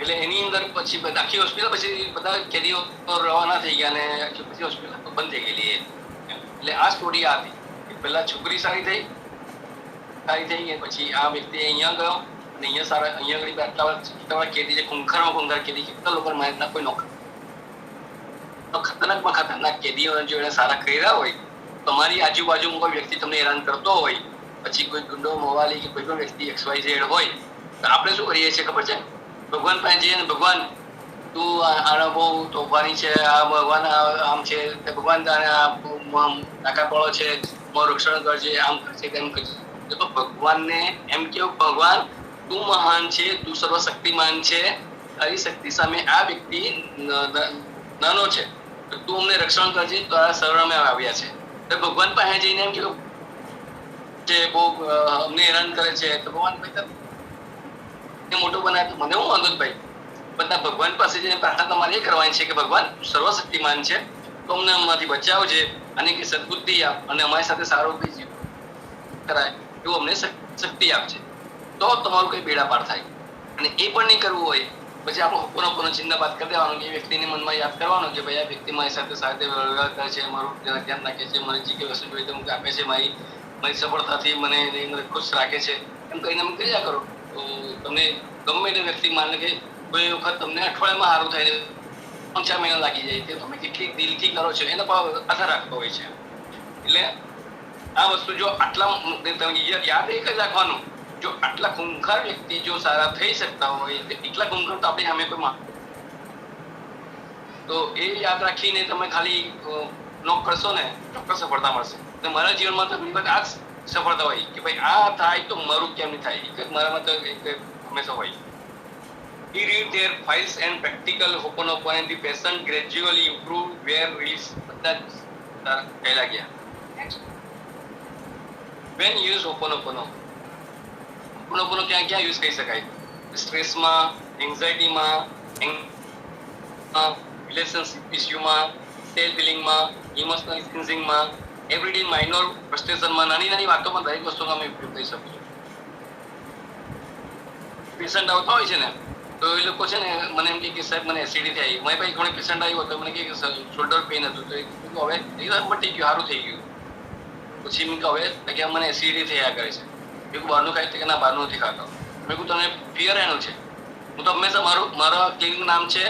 એટલે એની અંદર પછી આખી હોસ્પિટલ પછી બધા કેદીઓ રવાના થઈ ગયા અને પછી હોસ્પિટલ બંધ થઈ ગયેલી. એટલે આ સ્ટોરી આ હતી. પહેલા છોકરી સારી થઈ ગઈ, પછી આ વ્યક્તિ અહીંયા ગયો અને અહીંયા આગળ આટલા કેદી છે, ખૂંખારમાં કેદી કેટલા લોકો મારે કોઈ ખતરનાક કેદીઓ જો એને સારા કર્યા હોય, તમારી આજુબાજુમાં કોઈ વ્યક્તિ તમને હેરાન કરતો હોય, પછી કોઈ ગુંડો મોવાલી કે કોઈ પણ વ્યક્તિ XYZ હોય, તો આપણે શું કરીએ છીએ ખબર છે? ભગવાન પાસે જઈએ ને ભગવાન તું આનો બહુ તોફાની છે, આ ભગવાન આમ છે, ભગવાન તારે તાકાત વાળો છે, મારું રક્ષણ કરજે, આમ કરશે તેમ કરજે. તો ભગવાનને એમ કેવું ભગવાન તું મહાન છે, તું સર્વશક્તિમાન છે, તારી શક્તિ સામે આ વ્યક્તિ નાનો છે, તો તું અમને રક્ષણ કરજે. તો આ શરણે આવ્યા છે. તો ભગવાન પાસે જઈને એમ કેવું છે બહુ અમને હેરાન કરે છે, તો ભગવાન ભાઈ મોટું બનાવે તો મને હું વાંધો ભાઈ. બધા ભગવાન પાસે જઈને પ્રાર્થના તમારે એ કરવાની છે કે ભગવાન સર્વશક્તિમાન છે, તો અમને આમાંથી બચાવજે અને કે સદબુદ્ધિ આપ અને અમારી સાથે સારું કરાય એવું અમને શક્તિ આપજે, તો તમારું કઈ બેડા પાર થાય. અને એ પણ નહીં કરવું હોય પછી આપણે હપોનો ચિંતાબાદ કરી દેવાનું કે વ્યક્તિને મનમાં યાદ કરવાનું કે ભાઈ આ વ્યક્તિ મારી સાથે સાથે વ્યવહાર કરે છે, મારું ધ્યાન રાખે છે, મને જે કંઈ વસ્તુ જોઈએ તે આપે છે, મારી સફળતાથી મને ખુશ રાખે છે, એમ કહીને અમે કર્યા કરો. તો તમને ગમે તે વ્યક્તિ માને કે કોઈ વખત તમને અઠવાડિયામાં સારું થાય 5-6 મહિના લાગી જાય, તે તમે કેટલી દિલથી કરો છો એના પર આધાર રાખતો હોય છે. એટલે આ વસ્તુ જો આટલા યાદ એક જ રાખવાનું, જો આટલા ખૂંખાર વ્યક્તિ જો સારા થઈ શકતા હોય એટલા ખૂંખાર તો આપણી સામે કોઈ તો એ યાદ રાખીને તમે ખાલી નોક કરશો ને ચોક્કસ સફળતા મળશે. તો મારા જીવનમાં તો ઘણી વખત આ જ સફળતા હોય કે ભાઈ આ થાય તો મારું કેમ નહીં થાય, એક જ મારામાં તો એક હંમેશા હોય. He read their files and practical Ho'oponopono and the patient gradually improved where release બધા કહેલા ગયા. When use Ho'oponopono? Ho'oponopono ક્યાં યુઝ કરી શકાય? સ્ટ્રેસમાં, એન્ઝાઇટીમાં, રિલેશનશિપ ઇસ્યુમાં, સેલ્ફ હિલિંગમાં, ઇમોશનલ ક્લિન્ઝિંગમાં, એવરીડે માઇનોર ફ્રસ્ટ્રેશનમાં, નાની નાની વાતોમાં દરેક વસ્તુનો અમે ઉપયોગ કરી શકું છું. પેશન્ટ આવતા હોય છે ને તો એ લોકો છે ને મને એમ કે સાહેબ મને એસિડિટી આવી. મારી પાસે ઘણી પેશન્ટ આવ્યો તો મને કે શોલ્ડર પેઇન હતું, તો હવે એકદમ મટી ગયું, સારું થઈ ગયું. પછી મેં કહું હવે કે મને એસિડિટી થયા કરે છે. મેં કહું બહારનું ખાય કે ના બહારનું નથી ખાતો. મેં કહું તને ફિયર એનું છે. હું તો હંમેશા મારા ક્લિનિકનું નામ છે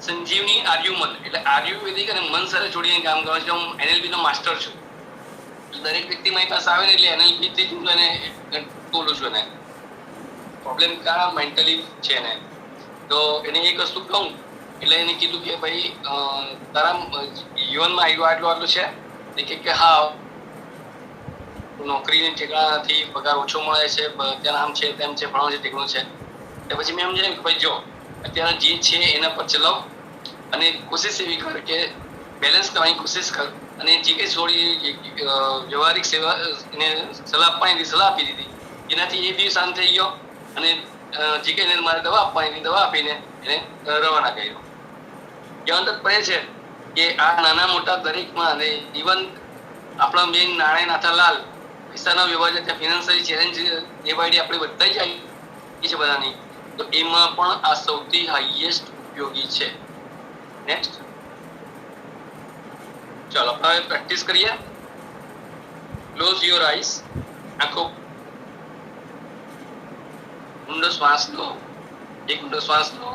સંજીવની આર્યુમન, એટલે આયુર્વેદિક અને મન સાથે જોડીને કામ કરવા છે. હું NLP નો માસ્ટર છું. દરેક વ્યક્તિ મારી પાસે આવે ને એટલે NLP થી જ હું એને બોલું છું. એને પ્રોબ્લેમ કા મેન્ટલી છે ને, તો એને એક વસ્તુ કહું એટલે એને કીધું કે ભાઈ તારા જીવનમાં આટલું છે કે હા નોકરીની ઠેકાણા નથી, પગાર ઓછો મળે છે, ત્યાં આમ છે તેમ છે, ભણવા છે ઠેકણું છે. તો પછી મેં સમજાયું કે ભાઈ જો અત્યારે જે છે એના પર ચલાવ અને કોશિશ એવી કર કે બેલેન્સ કરવાની કોશિશ કર. અને જે કંઈ થોડી વ્યવહારિક સેવા એને સલાહ આપવાની સલાહ આપી દીધી, એનાથી એ બી શાંત થઈ ગયો અને જે કંઈ મારે દવા આપવાની દવા આપીને એને રવાના કર્યો. કહેવાનો તાત્પર્ય છે કે આ નાના મોટા દરેકમાં અને ઇવન આપણા મેઇન નાણાય નાથાલાલ પૈસાના વ્યવહાર ત્યાં ફિનાન્શિયલ ચેલેન્જ એ બાયડી આપણે બધા જ આવી છે બધાની, તો એમાં પણ આ સૌથી હાઈએસ્ટ ઉપયોગી છે. નેક્સ્ટ ચાલો આપણે પ્રેક્ટિસ કરીએ. ક્લોઝ યોર આઈસ, આંખો ઊંડો શ્વાસ લો. એક ઊંડો શ્વાસ લો.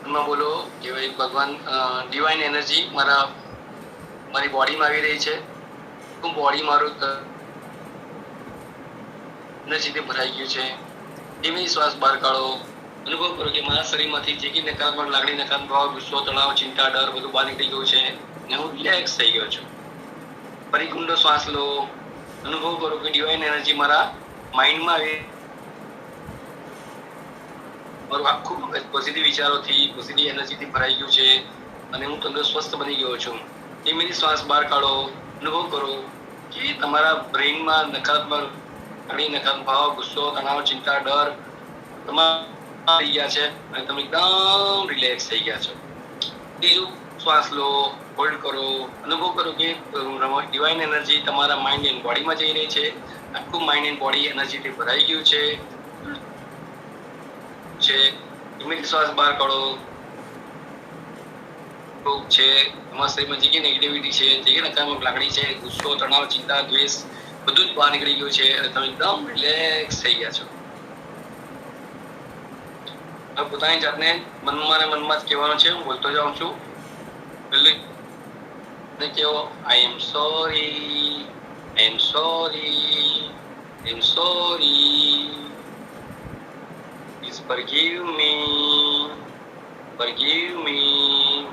એમાં બોલો કે ભાઈ ભગવાન ડિવાઇન એનર્જી મારી બોડીમાં આવી રહી છે. હું બોડી મારું એનર્જીથી ભરાઈ ગયું છે. ધીમે શ્વાસ બહાર કાઢો. અનુભવ કરો કે મારા શરીરમાંથી જે કંઈ નકારાત્મક લાગણી, નકારાત્મક ભાવ, ગુસ્સો, તણાવ, ચિંતા, ડર બધું બહાર નીકળી ગયું છે ને હું રિલેક્સ થઈ ગયો છું. ફરી ઊંડો શ્વાસ લો. અનુભવ કરો કે ડિવાઇન એનર્જી મારા માઇન્ડમાં આવી, મારું આખું પોઝિટિવ વિચારોથી, પોઝિટિવ એનર્જીથી ભરાઈ ગયું છે અને હું તંદુરસ્ત સ્વસ્થ બની ગયો છું. ધીમે શ્વાસ બહાર કાઢો. અનુભવ કરો કે તમારા બ્રેઇનમાં નકારાત્મક ભાવ, ગુસ્સો, તણાવ, ચિંતા, ડર તમારા થઈ ગયા છે અને તમે એકદમ રિલેક્સ થઈ ગયા છો. ત્રીજું શ્વાસ લો, હોલ્ડ કરો. અનુભવ કરો કે ડિવાઇન એનર્જી તમારા માઇન્ડ એન્ડ બોડીમાં જઈ રહી છે. આખું માઇન્ડ એન્ડ બોડી એનર્જીથી ભરાઈ ગયું છે. ધીમે શ્વાસ બહાર કાઢો. છે તમારા શરીરમાં જે કંઈ નેગેટિવિટી છે, જે કંઈ નકારાત્મક લાગણી છે, ગુસ્સો, તણાવ, ચિંતા, દ્વેષ બધું જ બહાર નીકળી ગયું છે અને તમે એકદમ રિલેક્સ થઈ ગયા છો. હવે પોતાની જાતને મનમાં ને મનમાં જ કહેવાનું છે. હું બોલતો જાઉં છું. પહેલું કેવો I am sorry, I am sorry, I am sorry, please forgive me, forgive me,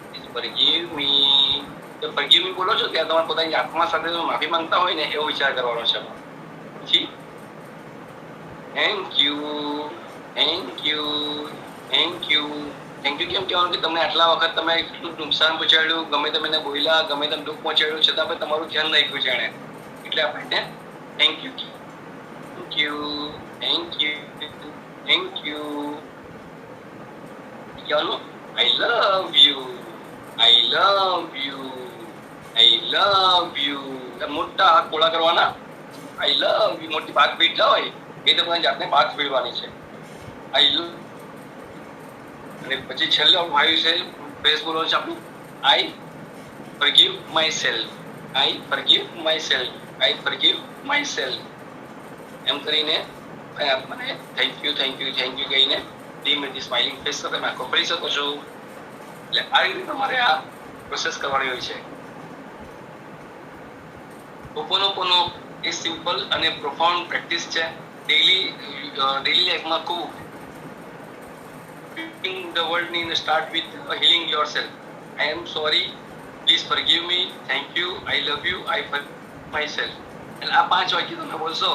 please forgive me. જો ફોરગીવ મી બોલો છો ત્યાં તમારે પોતાની આત્મા સાથે માફી માંગતા હોય ને એવો વિચાર કરવાનો છે. પછી thank you, thank you, thank you. Thank you કેમ કહેવાનું કે તમને આટલા વખત તમે એટલું નુકસાન પહોંચાડ્યું, ગમે તમે બોલ્યા, ગમે તમે દુઃખ પહોંચાડ્યું, છતાં પણ તમારું ધ્યાન રાખ્યું છે એણે, એટલે આપણે thank you, thank you, thank you, thank you. કહેવાનું I love you, I love you, I love you. મોટા હાથ ખોલા કરવાના. I love you. મોટી ભાગ પીટ હોય એ તમારી જાતને ભાગ પીડવાની છે. આઈ લવ. અને પછી છેલ્લે આવ્યું છે ફ્રેઝ બોલવાનું છે આપણું I forgive myself, I forgive myself, I forgive myself. એમ કરીને આત્માને thank you, thank you, thank you કહીને ધીમેથી સ્માઇલિંગ ફેસ સાથે તમે આંખો ખોલી શકો છો. એટલે આ રીતે તમારે આ પ્રોસેસ કરવાની હોય છે. હોપોનોપોનો એ સિમ્પલ અને પ્રોફાઉન્ડ પ્રેક્ટિસ છે. ડેઈલી લાઈફમાં ખૂબ the world need start with healing yourself. I am sorry, please forgive me, thank you, I love you, I forgive myself. એટલે આ 5 વાક્ય તમે બોલશો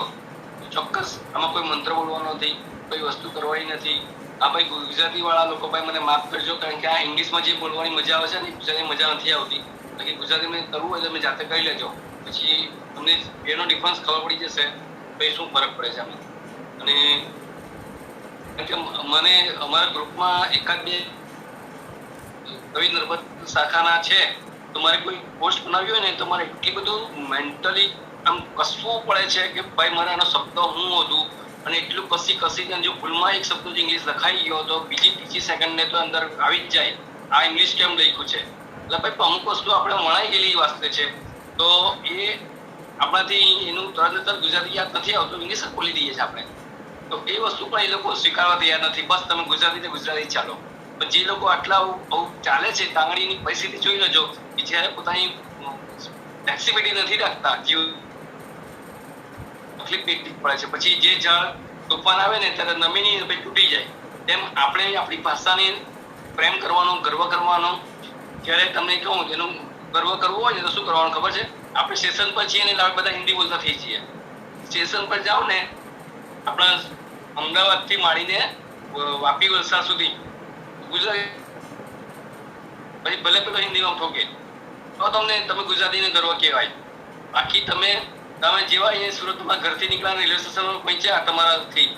તો ચોક્કસ આમાં કોઈ મંત્ર બોલવાનો નથી, કોઈ વસ્તુ કરવાની નથી. આ ભાઈ ગુજરાતી વાળા લોકો ભાઈ મને માફ કરજો, કારણ કે આ ઇંગ્લિશમાં જે બોલવાની મજા આવે છે ને ગુજરાતી મજા નથી આવતી. એટલે ગુજરાતીમાં કરવું હોય તો તમે જાતે કરી લેજો, પછી તમને એનો ડિફરન્સ ખબર પડી જશે ભાઈ શું ફરક પડે છે આમાં. અને કારણ કે મને અમારા ગ્રુપમાં એકાદ બે કવિ નર્મદ શાખાના છે, તો મારે કોઈ પોસ્ટ બનાવી હોય ને તો મારે એટલી બધું મેન્ટલી આમ કસવું પડે છે કે ભાઈ મારે આનો શબ્દ હું હતું, અને એટલું કસીને જો ભૂલમાં એક શબ્દ જો ઇંગ્લિશ લખાઈ ગયો તો બીજી સેકન્ડને તો અંદર આવી જ જાય આ ઇંગ્લિશ કેમ લખ્યું છે. એટલે ભાઈ અમુક વસ્તુ આપણે વણાઈ ગયેલી વાસ્તે છે, તો એ આપણાથી એનું તરત ગુજરાતી યાદ નથી આવતું, ઇંગ્લિશ જ બોલી દઈએ છીએ આપણે. તો એ વસ્તુ પણ એ લોકો સ્વીકારવા તૈયાર નથી. બસ તમે ગુજરાતી ચાલો. પણ જે લોકો આટલા આવું ચાલે છે, તાંગડીની પરિસ્થિતિ જોઈ લેજો કે જ્યારે પોતાની ફ્લેક્સિબિલિટી નથી રાખતા, જીવ તકલીફ પડે છે, પછી જે ઝાડ તોફાન આવે ને ત્યારે નમીની પછી તૂટી જાય. તેમ આપણે આપણી ભાષાને પ્રેમ કરવાનો, ગર્વ કરવાનો. જ્યારે તમને કહું એનું ગર્વ કરવો હોય ને તો શું કરવાનું ખબર છે? આપણે સ્ટેશન પર છીએ ને બધા હિન્દી બોલતા થઈ છીએ. સ્ટેશન પર જાઓ ને આપણા અમદાવાદથી માંડીને વાપી વલસાડ સુધી ગુજરાતી, પછી ભલે પેલો હિન્દીમાં ઠોકે તો તમે ગુજરાતીને ગર્વ કહેવાય. બાકી તમે જેવા અહીંયા સુરતમાં ઘરથી નીકળ્યા રેલવે સ્ટેશન પહોંચ્યા તમારાથી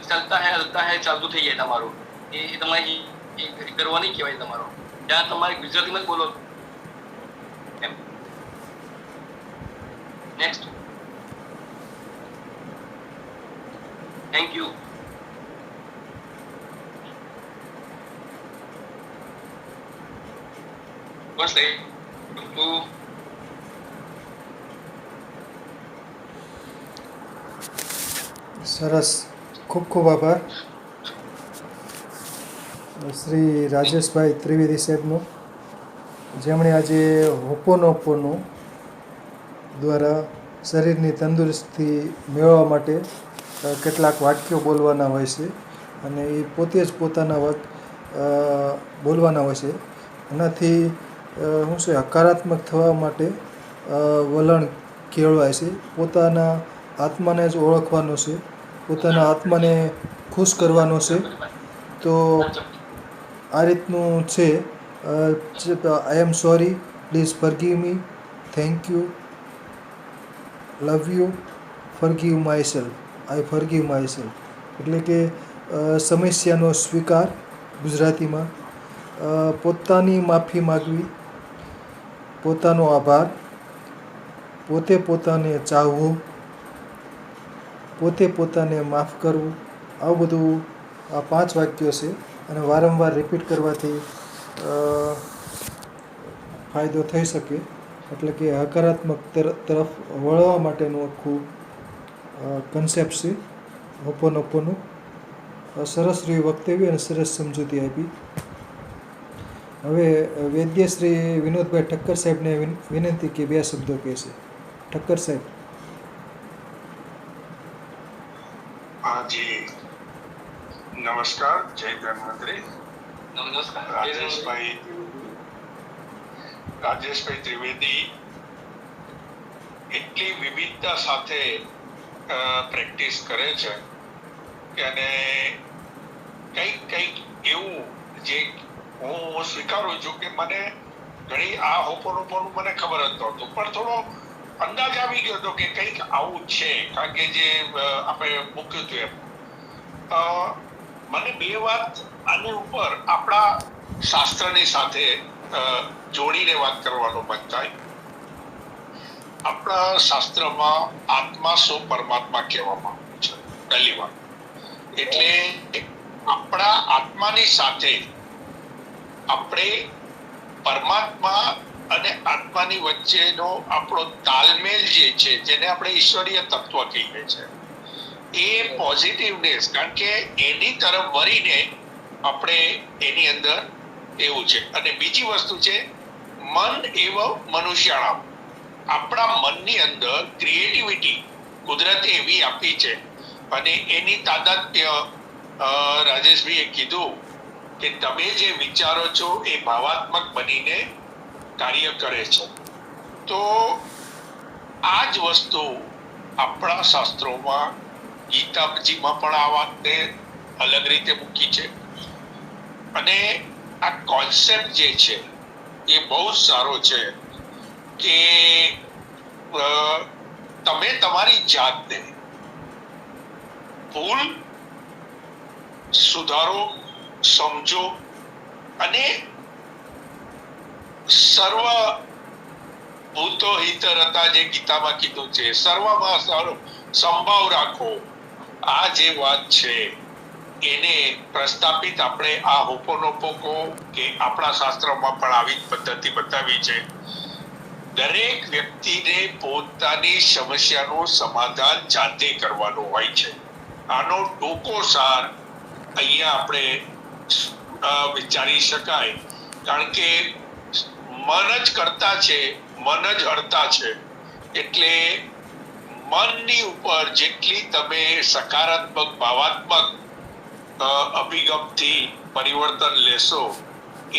ચાલતા હે ચાલતું થઈ જાય તમારું, એ તમારી ગર્વ નહીં કહેવાય તમારો. ત્યાં તમારે ગુજરાતીમાં જ બોલો. નેક્સ્ટ. Thank you. બસ સરસ, ખૂબ ખૂબ આભાર શ્રી રાજેશભાઈ ત્રિવેદી સાહેબનો, જેમણે આજે હોપોનોપોનો દ્વારા શરીરની તંદુરસ્તી મેળવવા માટે કેટલાક વાક્યો બોલવાના હોય છે, અને એ પોતે જ પોતાના બોલવાના હોય છે. એનાથી શું છે, હકારાત્મક થવા માટે વલણ કેળવાય છે. પોતાના આત્માને જ ઓળખવાનો છે, પોતાના આત્માને ખુશ કરવાનો છે. તો આ રીતનું છે. I am sorry, please forgive me, thank you, love you, forgive myself, I forgive myself. એટલે કે સમસ્યાનો સ્વીકાર ગુજરાતીમાં, પોતાની માફી માગવી, પોતાનો આભાર, પોતે પોતાને ચાહવું, પોતે પોતાને માફ કરવું. આવું બધું આ 5 વાક્યો છે, અને વારંવાર રિપીટ કરવાથી ફાયદો થઈ શકે. એટલે કે હકારાત્મક તરફ વળવા માટેનું આખું કન્સેપ્ટ છે હોપોનોપોનું. સરસ રહ્યું વક્તવ્ય અને સરસ સમજૂતી આપી. હવે વૈદ્ય શ્રી વિનોદભાઈ ઠક્કર સાહેબને વિનંતી કે 2 શબ્દો કહેશે. ઠક્કર સાહેબ. જી નમસ્કાર, જય ધન્વંતરી. નમસ્કાર. રાજેશભાઈ ત્રિવેદી એટલી વિવિધતા સાથે પ્રેક્ટિસ કરે છે કે, અને કંઈક એવું જે હું સ્વીકારું છું કે મને ઘણી આ હોપોનોપોનું મને ખબર જ નહોતું, પણ થોડો અંદાજ આવી ગયો હતો કે કંઈક આવું છે, કારણ કે જે આપણે મૂક્યું હતું એમ. મને 2 વાત આની ઉપર આપણા શાસ્ત્રની સાથે જોડીને વાત કરવાનો મન થાય. આપણા શાસ્ત્રમાં આત્મા સો પરમાત્મા કહેવામાં આવ્યું છે, પહેલી વાત. એટલે આપણા આત્માની સાથે આપણે પરમાત્મા અને આત્માની વચ્ચેનો આપણો તાલમેલ જે છે, જેને આપણે ઈશ્વરીય તત્વ કહીએ છીએ, એ પોઝિટિવનેસ, કારણ કે એની તરફ વળીને આપણે એની અંદર એવું છે. અને બીજી વસ્તુ છે મન એવ મનુષ્યાણામ. આપણા મનની અંદર ક્રિએટિવિટી કુદરતે એવી આપી છે, અને એની તાદાત્મ્ય રાજેશભાઈએ કીધું કે તમે જે વિચારો છો એ ભાવાત્મક બનીને કાર્ય કરે છે. તો આ જ વસ્તુ આપણા શાસ્ત્રોમાં ગીતાજીમાં પણ આ વાતને અલગ રીતે મૂકી છે. અને આ કોન્સેપ્ટ જે છે એ બહુ સારો છે કે તમે તમારી જાતને ભૂલ સુધારો, સમજો અને સર્વ ભૂતો હિતરતા જે ગીતામાં કીધું છે, સર્વમાં સંભાવ રાખો. આ જે વાત છે એને પ્રસ્થાપિત આપણે આ હોપોનોપોકો કે આપણા શાસ્ત્રોમાં પણ આવી પદ્ધતિ બતાવી છે. દરેક વ્યક્તિને પોતાની સમસ્યાનું સમાધાન જાતે કરવાનું હોય છે. આનો ટૂંકો સાર અહીંયા આપણે વિચારી શકાય, કારણ કે મન જ કરતા છે, મન જ હરતા છે. એટલે મનની ઉપર જેટલી તમે સકારાત્મક ભાવાત્મક અભિગમથી પરિવર્તન લેશો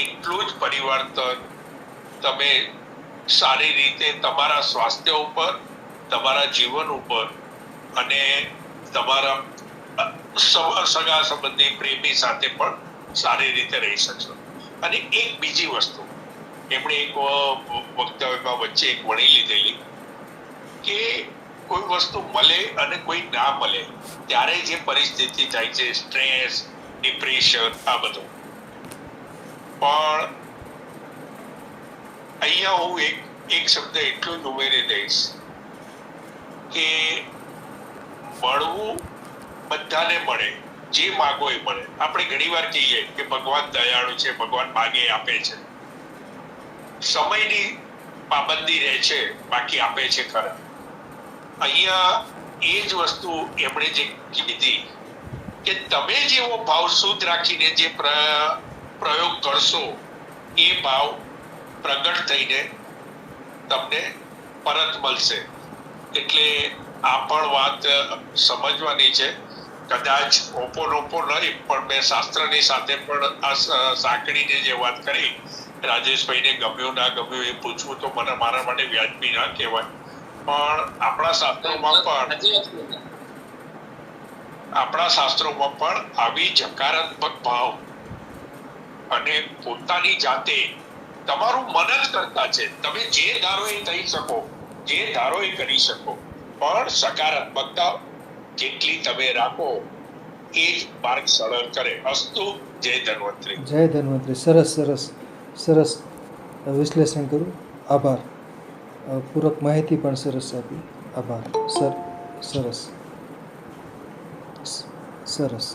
એટલું જ પરિવર્તન તમે સારી રીતે તમારા સ્વાસ્થ્ય ઉપર, તમારા જીવન ઉપર અને તમારા સગા સંબંધી પ્રેમી સાથે પણ સારી રીતે રહી શકશો. અને એક બીજી વસ્તુ એમણે એક વક્તવ્યમાં વચ્ચે એક વણી લીધેલી કે કોઈ વસ્તુ મળે અને કોઈ ના મળે ત્યારે જે પરિસ્થિતિ થાય છે, સ્ટ્રેસ, ડિપ્રેશન, આ બધું. પણ અહીંયા હું એક શબ્દ એટલું જ ઉમેરી દઈશ કે મળવું બધાને મળે, જે માગો એ મળે. આપણે ઘણીવાર કહીએ કે ભગવાન દયાળુ છે, ભગવાન માગે આપે છે. સમયની પાબંદી રહે છે, બાકી આપે છે ખરા. અહીંયા એ જ વસ્તુ એમણે જે કીધી કે તમે જેવો ભાવ શુદ્ધ રાખીને જે પ્રયોગ કરશો એ ભાવ પ્રગટ થઈને તમને પરત મળશે. એટલે આ પણ વાત સમજવાની છે. કદાચ ઓપોનોપો નહીં, પણ મેં શાસ્ત્રની સાથે પણ આ સાંકળીને જે વાત કરી, રાજેશભાઈને ગમ્યું ના ગમ્યું એ પૂછવું તો મારા માટે વ્યાજબી ના કહેવાય. પણ આપણા શાસ્ત્રોમાં પણ આવી હકારાત્મક ભાવ અને પોતાની જાતે તમારું મન જ કરતા છે. તમે જે ધારો એ થઈ શકો, જે ધારો એ કરી શકો, પણ સકારાત્મકતા જેટલી તમે રાખો એ જ માર્ગ સરળ કરે. અસ્તુ. જય ધન્વંતરી. જય ધન્વંતરી. સરસ સરસ સરસ વિશ્લેષણ કરું. આભાર. પૂરક માહિતી પણ સરસ આપી. આભાર સર. સરસ સરસ.